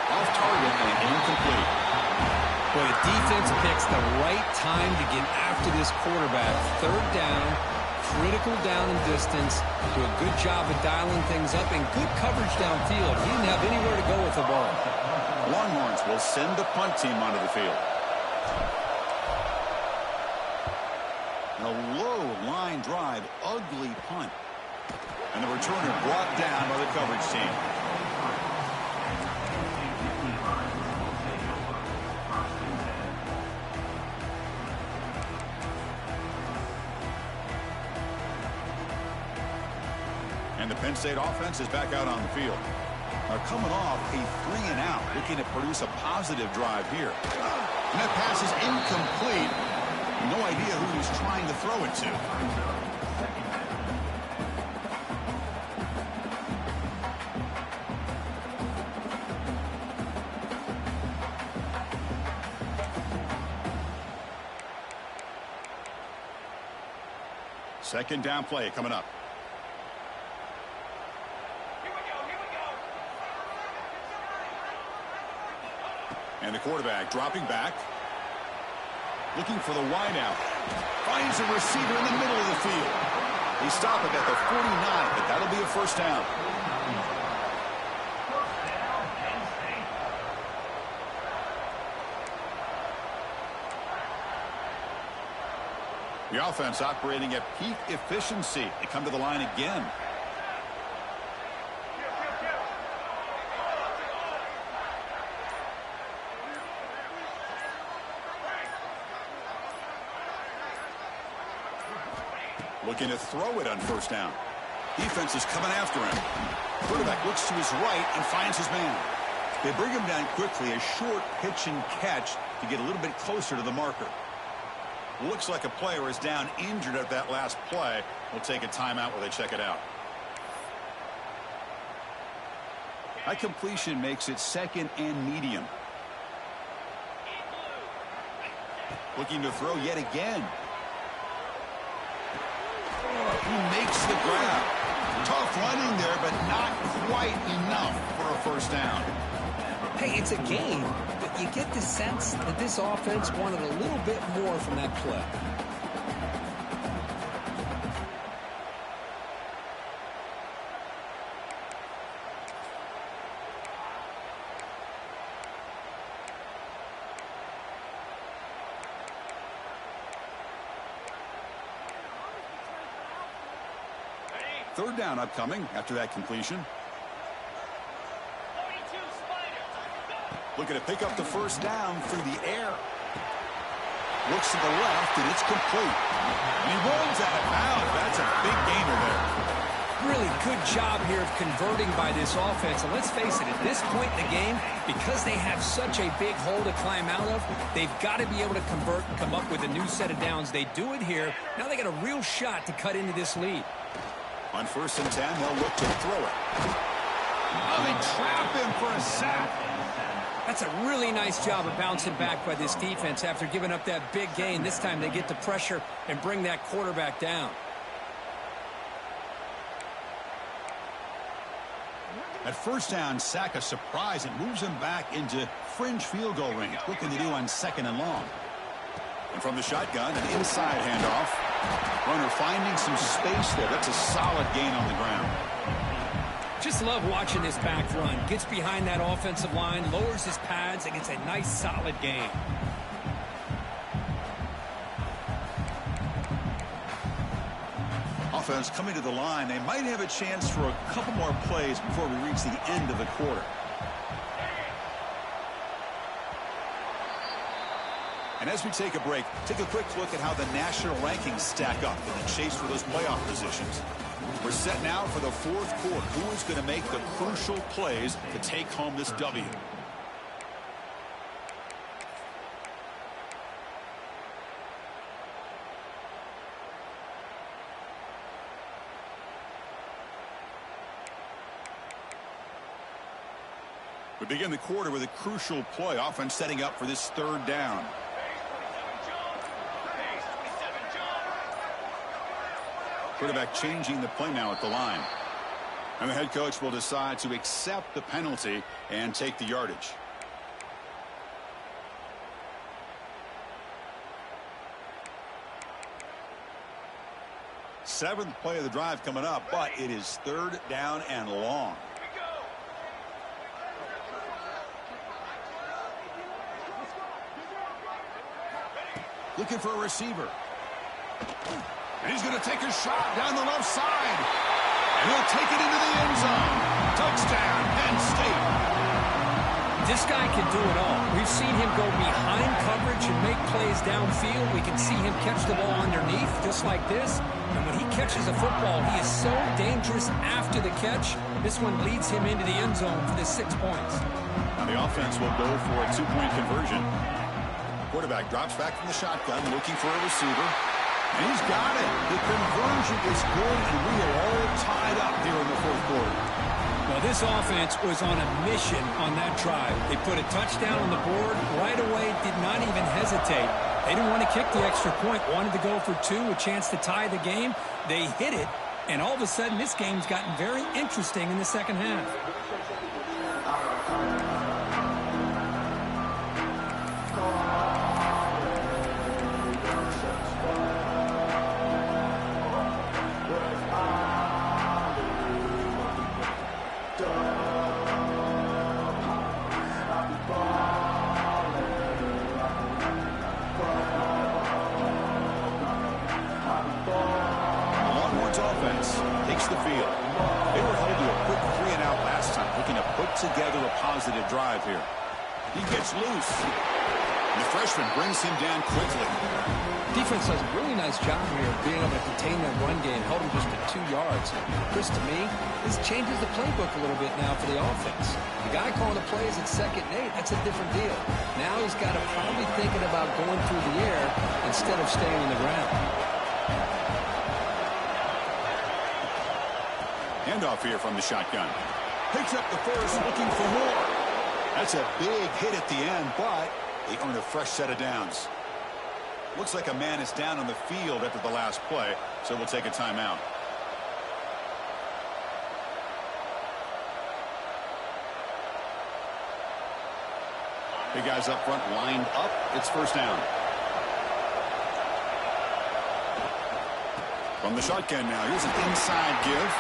Off target and incomplete. Boy, the defense picks the right time to get after this quarterback. 3rd down, critical down and distance. Do a good job of dialing things up and good coverage downfield. He didn't have anywhere to go with the ball. Longhorns will send the punt team onto the field. A low line drive, ugly punt. And the returner brought down by the coverage team. And the Penn State offense is back out on the field. Now coming off a 3-and-out, looking to produce a positive drive here. And that pass is incomplete. No idea who he's trying to throw it to. Second down play coming up. And the quarterback dropping back. Looking for the wide out. Finds a receiver in the middle of the field. They stop it at the 49, but that'll be a first down. The offense operating at peak efficiency. They come to the line again. Looking to throw it on first down. Defense is coming after him. Quarterback looks to his right and finds his man. They bring him down quickly, a short pitch and catch to get a little bit closer to the marker. Looks like a player is down injured at that last play. We'll take a timeout while they check it out. That completion makes it second and medium. Looking to throw yet again. He makes the grab. Tough running there, but not quite enough for a first down. Hey, it's a game, but you get the sense that this offense wanted a little bit more from that play. Third down upcoming after that completion. Looking to pick up the first down through the air. Looks to the left, and it's complete. And he runs out of bounds. That's a big gainer there. Really good job here of converting by this offense. And let's face it, at this point in the game, because they have such a big hole to climb out of, they've got to be able to convert and come up with a new set of downs. They do it here. Now they got a real shot to cut into this lead. On 1st and 10, they'll look to throw it. Oh, they trap him for a sack. That's a really nice job of bouncing back by this defense after giving up that big gain. This time they get the pressure and bring that quarterback down. At first down, sack a surprise. It moves him back into fringe field goal range. Looking to do on 2nd and long. And from the shotgun, an inside handoff. Runner finding some space there. That's a solid gain on the ground. Just love watching this back run. Gets behind that offensive line, lowers his pads, and gets a nice solid gain. Offense coming to the line. They might have a chance for a couple more plays before we reach the end of the quarter. And as we take a break, take a quick look at how the national rankings stack up in the chase for those playoff positions. We're set now for the 4th quarter. Who is going to make the crucial plays to take home this W? We begin the quarter with a crucial play, offense setting up for this 3rd down. Quarterback changing the play now at the line. And the head coach will decide to accept the penalty and take the yardage. Seventh play of the drive coming up, but it is 3rd down and long. Looking for a receiver. And he's going to take a shot down the left side. And he'll take it into the end zone. Touchdown, Penn State. This guy can do it all. We've seen him go behind coverage and make plays downfield. We can see him catch the ball underneath, just like this. And when he catches a football, he is so dangerous after the catch. This one leads him into the end zone for the 6 points. Now the offense will go for a 2-point conversion. Quarterback drops back from the shotgun, looking for a receiver. And he's got it. The conversion is good, and we are all tied up here in the 4th quarter. Well, this offense was on a mission on that drive. They put a touchdown on the board right away, did not even hesitate. They didn't want to kick the extra point, wanted to go for 2, a chance to tie the game. They hit it, and all of a sudden this game's gotten very interesting in the second half. together a positive drive here. He gets loose. And the freshman brings him down quickly. Defense does a really nice job here of being able to contain that run game, held him just at 2 yards. Chris, to me, this changes the playbook a little bit now for the offense. The guy calling the plays at 2nd and 8, that's a different deal. Now he's got to probably thinking about going through the air instead of staying on the ground. Handoff here from the shotgun. Picks up the first, looking for more. That's a big hit at the end, but they earn a fresh set of downs. Looks like a man is down on the field after the last play, so we'll take a timeout. Big guys up front lined up. It's first down. From the shotgun now, here's an inside give.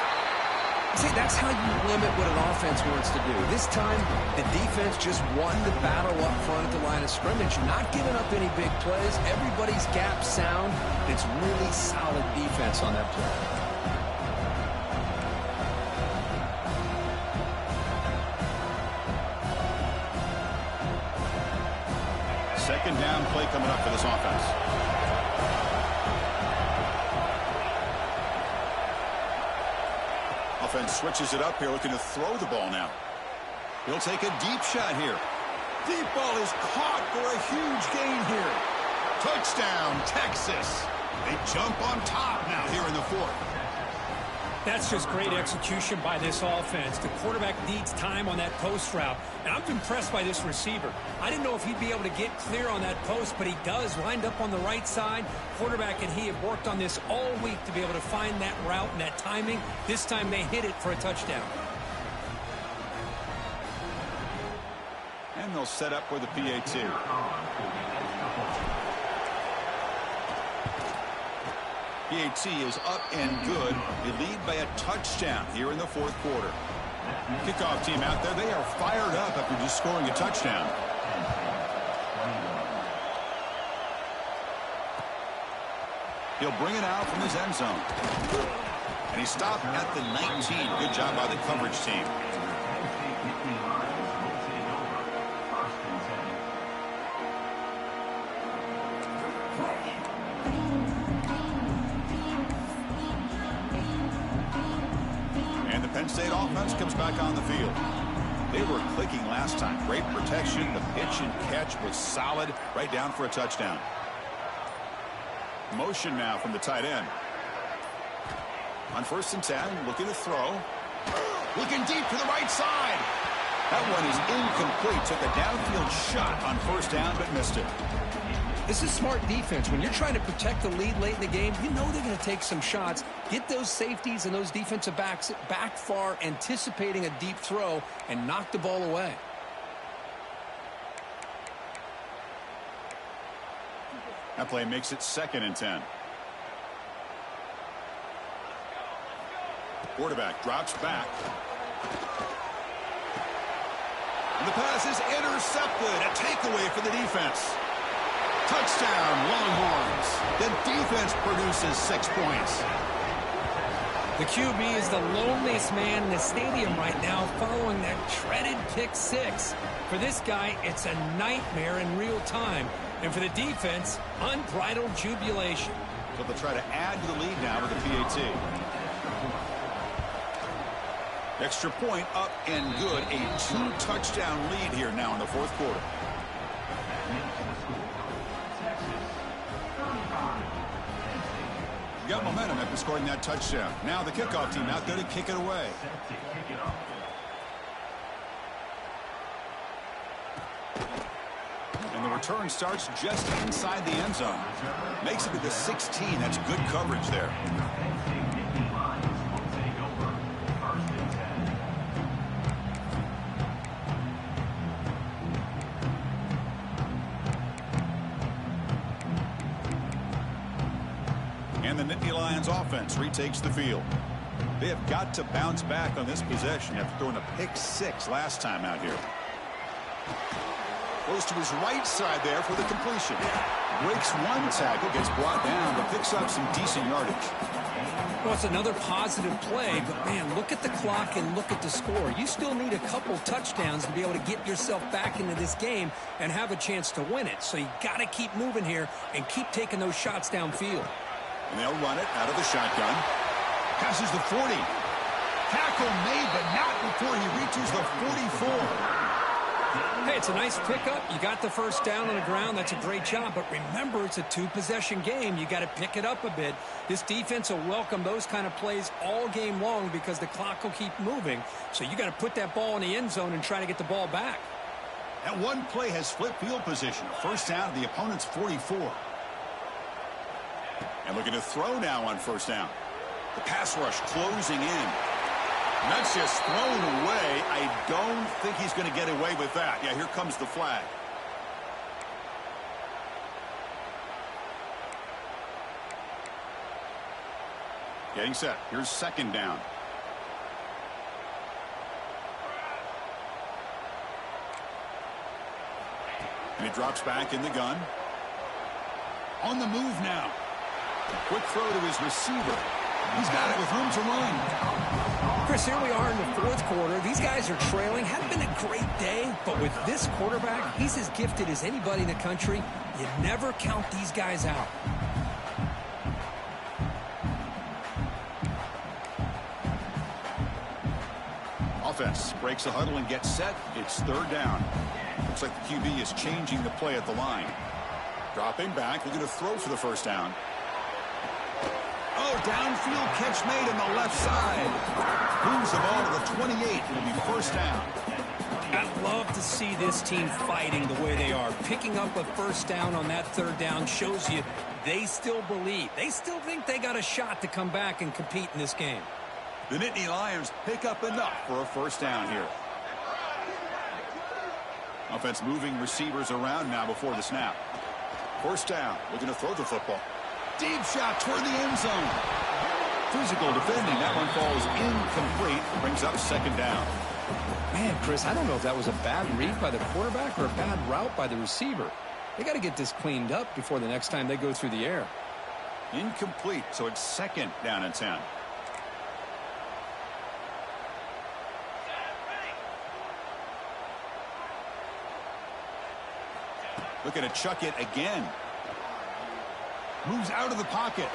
See, that's how you limit what an offense wants to do. This time, the defense just won the battle up front at the line of scrimmage, not giving up any big plays. Everybody's gap sound. It's really solid defense on that play. Second down play coming up for this offense. Offense switches it up here, looking to throw the ball now. He'll take a deep shot here. Deep ball is caught for a huge gain here. Touchdown, Texas. They jump on top now here in the 4th. That's just great execution by this offense. The quarterback needs time on that post route, and I'm impressed by this receiver. I didn't know if he'd be able to get clear on that post, but he does. Lined up on the right side. Quarterback and he have worked on this all week to be able to find that route and that timing. This time they hit it for a touchdown. And they'll set up with a PAT. PAT is up and good. They lead by a touchdown here in the 4th quarter. Kickoff team out there. They are fired up after just scoring a touchdown. He'll bring it out from his end zone. And he stopped at the 19. Good job by the coverage team. Penn State offense comes back on the field. They were clicking last time. Great protection. The pitch and catch was solid. Right down for a touchdown. Motion now from the tight end. On 1st and 10, looking to throw. Looking deep to the right side. That one is incomplete. Took a downfield shot on 1st down, but missed it. This is smart defense. When you're trying to protect the lead late in the game, you know they're going to take some shots. Get those safeties and those defensive backs back far, anticipating a deep throw, and knock the ball away. That play makes it 2nd and 10. Quarterback drops back. And the pass is intercepted. A takeaway for the defense. Touchdown, Longhorns. The defense produces 6 points. The QB is the loneliest man in the stadium right now following that treaded pick 6. For this guy, it's a nightmare in real time. And for the defense, unbridled jubilation. So they'll try to add to the lead now with the PAT. Extra point up and good. A 2-touchdown lead here now in the 4th quarter. Got momentum after scoring that touchdown. Now the kickoff team out there to kick it away. And the return starts just inside the end zone. Makes it to the 16. That's good coverage there. And the Nittany Lions offense retakes the field. They have got to bounce back on this possession after throwing a pick 6 last time out here. Goes to his right side there for the completion. Breaks one tackle, gets brought down, but picks up some decent yardage. Well, it's another positive play, but, man, look at the clock and look at the score. You still need a couple touchdowns to be able to get yourself back into this game and have a chance to win it. So you got to keep moving here and keep taking those shots downfield. And they'll run it out of the shotgun. Passes the 40. Tackle made, but not before he reaches the 44. Hey, it's a nice pickup. You got the first down on the ground. That's a great job. But remember, it's a two-possession game. You got to pick it up a bit. This defense will welcome those kind of plays all game long because the clock will keep moving. So you got to put that ball in the end zone and try to get the ball back. That one play has flipped field position. First down to the opponent's 44. And looking to throw now on first down. The pass rush closing in. And that's just thrown away. I don't think he's going to get away with that. Yeah, here comes the flag. Getting set. Here's second down. And he drops back in the gun. On the move now. Quick throw to his receiver. He's got it with room to run. Chris, here we are in the fourth quarter. These guys are trailing. Hadn't been a great day, but with this quarterback, he's as gifted as anybody in the country. You never count these guys out. Offense breaks the huddle and gets set. It's third down. Looks like the QB is changing the play at the line. Dropping back. We're going to throw for the first down. Oh, downfield catch made on the left side. Moves the ball to the 28. It'll be first down. I'd love to see this team fighting the way they are. Picking up a first down on that third down shows you they still believe. They still think they got a shot to come back and compete in this game. The Nittany Lions pick up enough for a first down here. Offense moving receivers around now before the snap. First down. Looking to throw the football. Deep shot toward the end zone. Physical defending. That one falls incomplete. Brings up second down. Man, Chris, I don't know if that was a bad read by the quarterback or a bad route by the receiver. They got to get this cleaned up before the next time they go through the air. Incomplete, so it's second down and 10. Looking to chuck it again. Moves out of the pocket.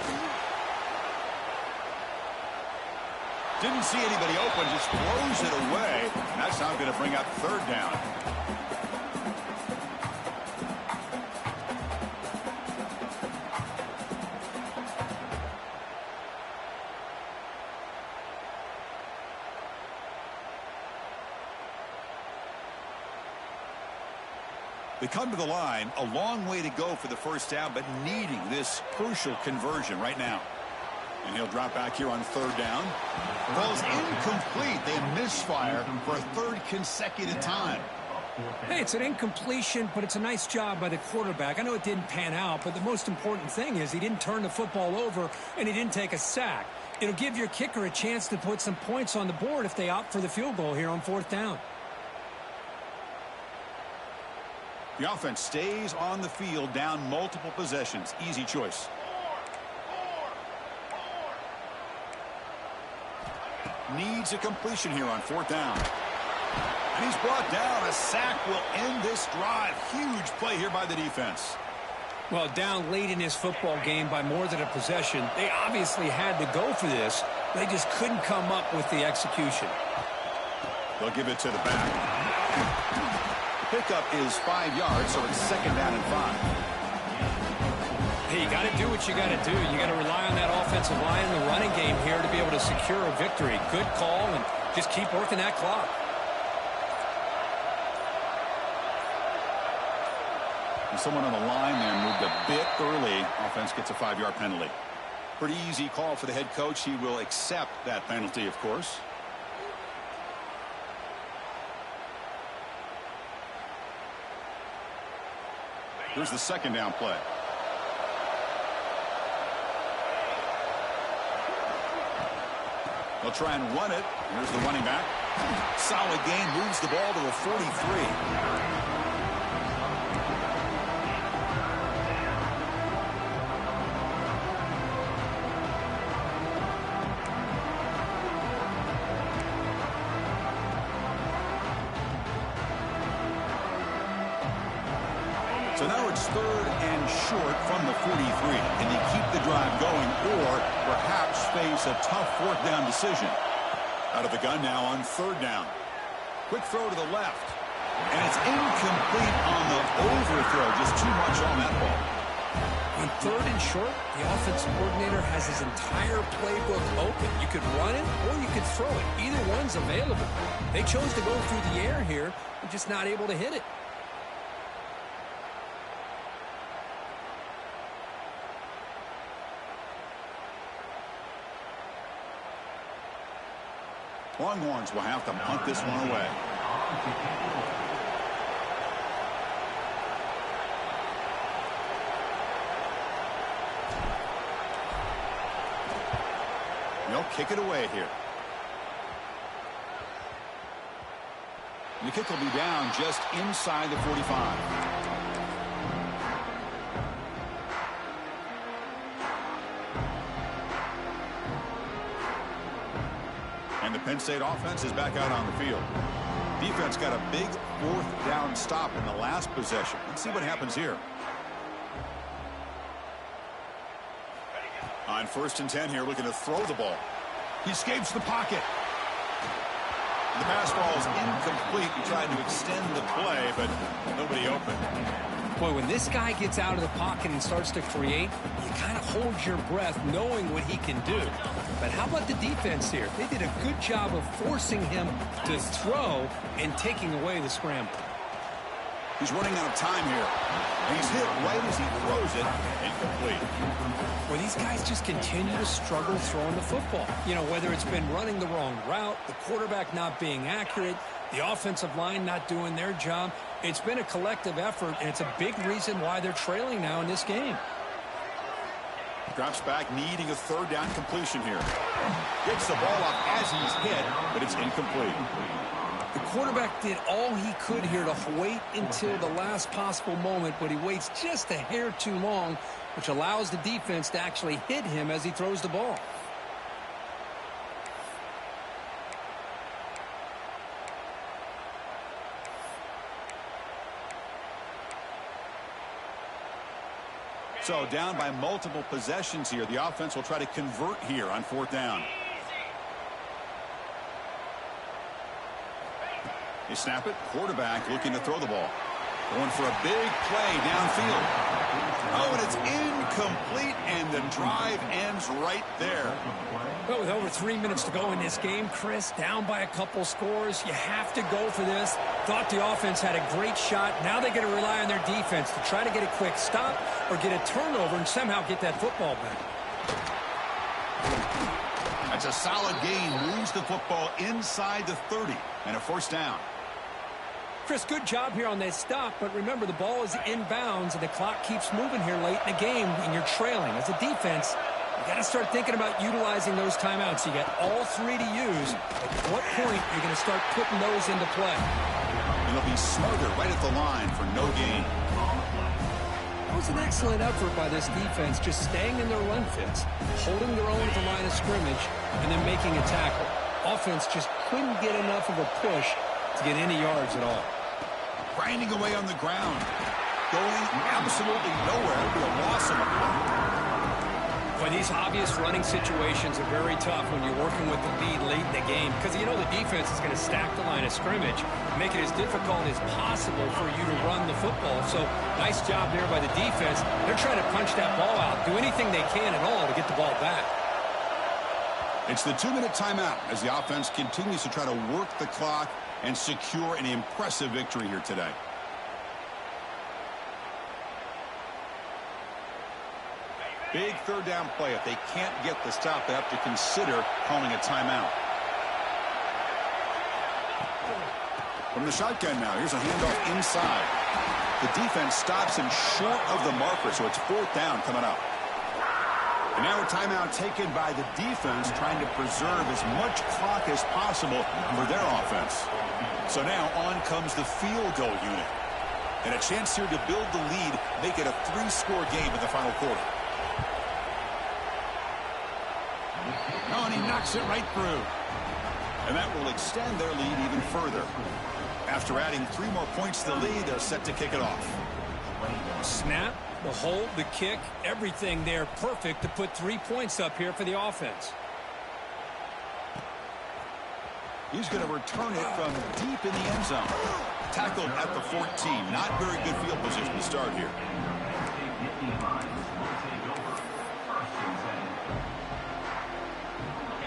Didn't see anybody open, just throws it away. That's now going to bring up third down. They come to the line, a long way to go for the first down, but needing this crucial conversion right now. And he'll drop back here on third down. Ball's incomplete. They misfire for a third consecutive time. Hey, it's an incompletion, but it's a nice job by the quarterback. I know it didn't pan out, but the most important thing is he didn't turn the football over and he didn't take a sack. It'll give your kicker a chance to put some points on the board if they opt for the field goal here on fourth down. The offense stays on the field, down multiple possessions. Easy choice. Needs a completion here on fourth down. And he's brought down. A sack will end this drive. Huge play here by the defense. Well, down late in this football game by more than a possession, they obviously had to go for this. They just couldn't come up with the execution. They'll give it to the back. Pickup is 5 yards, so it's second down and 5. Hey, you got to do what you got to do. You got to rely on that offensive line and the running game here to be able to secure a victory. Good call, and just keep working that clock. And someone on the line there moved a bit early. Offense gets a 5-yard penalty. Pretty easy call for the head coach. He will accept that penalty, of course. Here's the second down play. They'll try and run it. Here's the running back. Solid gain, moves the ball to the 43. So now it's 3rd and short from the 43. Can they keep the drive going or perhaps face a tough 4th down decision? Out of the gun now on 3rd down. Quick throw to the left. And it's incomplete on the overthrow. Just too much on that ball. On 3rd and short, the offensive coordinator has his entire playbook open. You could run it or you could throw it. Either one's available. They chose to go through the air here and just not able to hit it. Longhorns will have to punt this one away. They'll kick it away here. And the kick will be down just inside the 45. And the Penn State offense is back out on the field. Defense got a big 4th down stop in the last possession. Let's see what happens here. On 1st and 10 here, looking to throw the ball. He escapes the pocket. The pass ball is incomplete. He tried to extend the play, but nobody open. Boy, when this guy gets out of the pocket and starts to create, you kind of hold your breath knowing what he can do. But how about the defense here? They did a good job of forcing him to throw and taking away the scramble. He's running out of time here. And he's hit right as he throws it. Incomplete. Well, these guys just continue to struggle throwing the football. You know, whether it's been running the wrong route, the quarterback not being accurate, the offensive line not doing their job. It's been a collective effort, and it's a big reason why they're trailing now in this game. Drops back, needing a 3rd down completion here. Gets the ball off as he's hit, but it's incomplete. The quarterback did all he could here to wait until the last possible moment, but he waits just a hair too long, which allows the defense to actually hit him as he throws the ball. So down by multiple possessions here. The offense will try to convert here on 4th down. They snap it. Quarterback looking to throw the ball. Going for a big play downfield. Oh, and it's incomplete, and the drive ends right there. But with over 3 minutes to go in this game, Chris, down by a couple scores, you have to go for this. Thought the offense had a great shot. Now they got to rely on their defense to try to get a quick stop or get a turnover and somehow get that football back. That's a solid gain. Moves the football inside the 30 and a 1st down. Chris, good job here on that stop, but remember, the ball is inbounds, and the clock keeps moving here late in the game, and you're trailing. As a defense, you got to start thinking about utilizing those timeouts. You got all 3 to use. At what point are you going to start putting those into play? And they'll be smothered right at the line for no gain. That was an excellent effort by this defense, just staying in their run fits, holding their own at the line of scrimmage, and then making a tackle. Offense just couldn't get enough of a push to get any yards at all. Grinding away on the ground. Going absolutely nowhere. It'll be a loss on the play. Boy, these obvious running situations are very tough when you're working with the lead late in the game, because you know the defense is going to stack the line of scrimmage, make it as difficult as possible for you to run the football. So nice job there by the defense. They're trying to punch that ball out, do anything they can at all to get the ball back. It's the 2-minute timeout as the offense continues to try to work the clock and secure an impressive victory here today. Big 3rd down play. If they can't get the stop, they have to consider calling a timeout. From the shotgun now, here's a handoff inside. The defense stops him short of the marker, so it's 4th down coming up. And now a timeout taken by the defense, trying to preserve as much clock as possible for their offense. So now on comes the field goal unit. And a chance here to build the lead, make it a 3-score game in the final quarter. Oh, and he knocks it right through. And that will extend their lead even further. After adding 3 more points to the lead, they're set to kick it off. Snap, the hold, the kick, everything there perfect to put 3 points up here for the offense. He's going to return it from deep in the end zone. Tackled at the 14. Not very good field position to start here.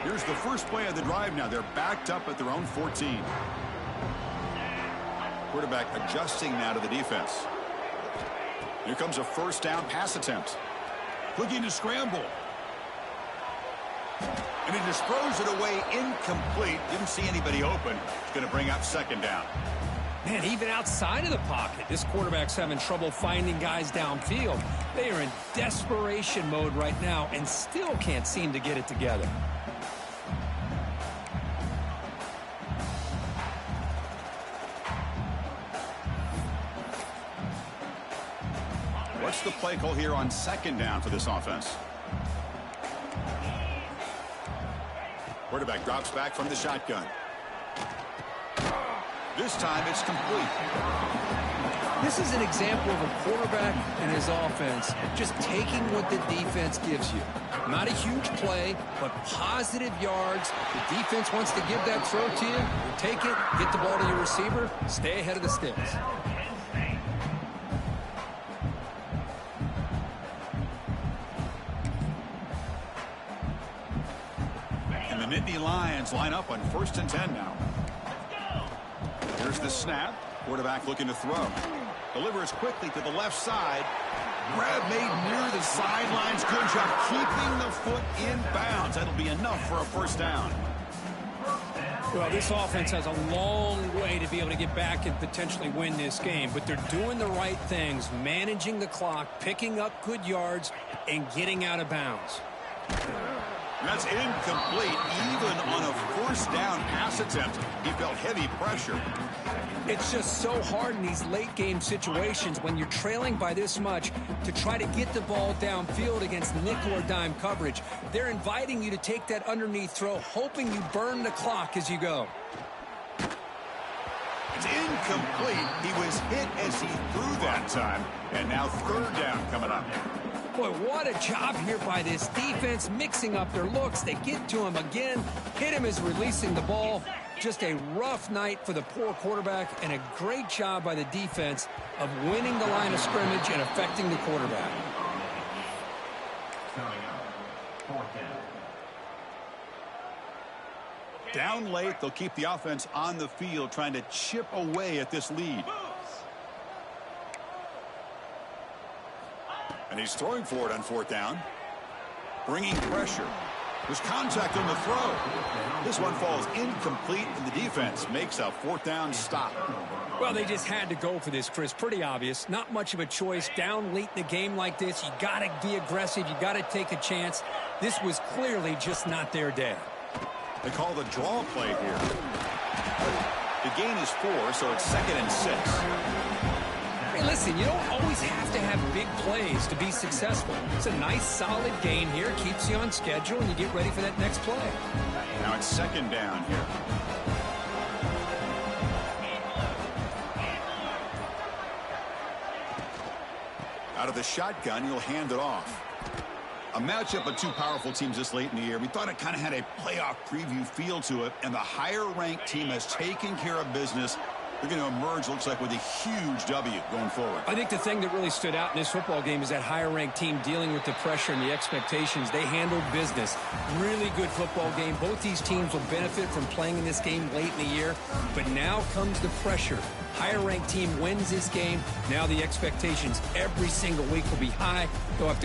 Here's the first play of the drive now. They're backed up at their own 14. Quarterback adjusting now to the defense. Here comes a first down pass attempt. Looking to scramble. And he just throws it away incomplete. Didn't see anybody open. It's going to bring up second down. Man, even outside of the pocket, this quarterback's having trouble finding guys downfield. They are in desperation mode right now and still can't seem to get it together. What's the play call here on second down for this offense? Quarterback drops back from the shotgun. This time it's complete. This is an example of a quarterback and his offense just taking what the defense gives you. Not a huge play, but positive yards. The defense wants to give that throw to you. You take it, get the ball to your receiver, stay ahead of the sticks. The Nittany Lions line up on 1st and 10 now. Here's the snap. Quarterback looking to throw. Delivers quickly to the left side. Grab made near the sidelines. Good job keeping the foot in bounds. That'll be enough for a first down. Well, this offense has a long way to be able to get back and potentially win this game, but they're doing the right things, managing the clock, picking up good yards, and getting out of bounds. That's incomplete, even on a first down pass attempt. He felt heavy pressure. It's just so hard in these late game situations when you're trailing by this much to try to get the ball downfield against nickel or dime coverage. They're inviting you to take that underneath throw, hoping you burn the clock as you go. It's incomplete. He was hit as he threw that time. And now third down coming up. Boy, what a job here by this defense, mixing up their looks. They get to him again, hit him as releasing the ball. Just a rough night for the poor quarterback, and a great job by the defense of winning the line of scrimmage and affecting the quarterback. Down late, they'll keep the offense on the field, trying to chip away at this lead. And he's throwing for it on 4th down. Bringing pressure. There's contact on the throw. This one falls incomplete, and the defense makes a 4th down stop. Well, they just had to go for this, Chris. Pretty obvious. Not much of a choice. Down late in the game like this, you got to be aggressive. You got to take a chance. This was clearly just not their day. They call the draw play here. The gain is 4, so it's 2nd and 6. Hey, listen, you don't always have to have big plays to be successful. It's a nice, solid gain here. Keeps you on schedule, and you get ready for that next play. Now it's 2nd down here. Out of the shotgun, he'll hand it off. A matchup of two powerful teams this late in the year. We thought it kind of had a playoff preview feel to it, and the higher-ranked team has taken care of business. They're going to emerge, looks like, with a huge W going forward. I think the thing that really stood out in this football game is that higher-ranked team dealing with the pressure and the expectations. They handled business. Really good football game. Both these teams will benefit from playing in this game late in the year, but now comes the pressure. Higher-ranked team wins this game. Now the expectations every single week will be high. They'll have to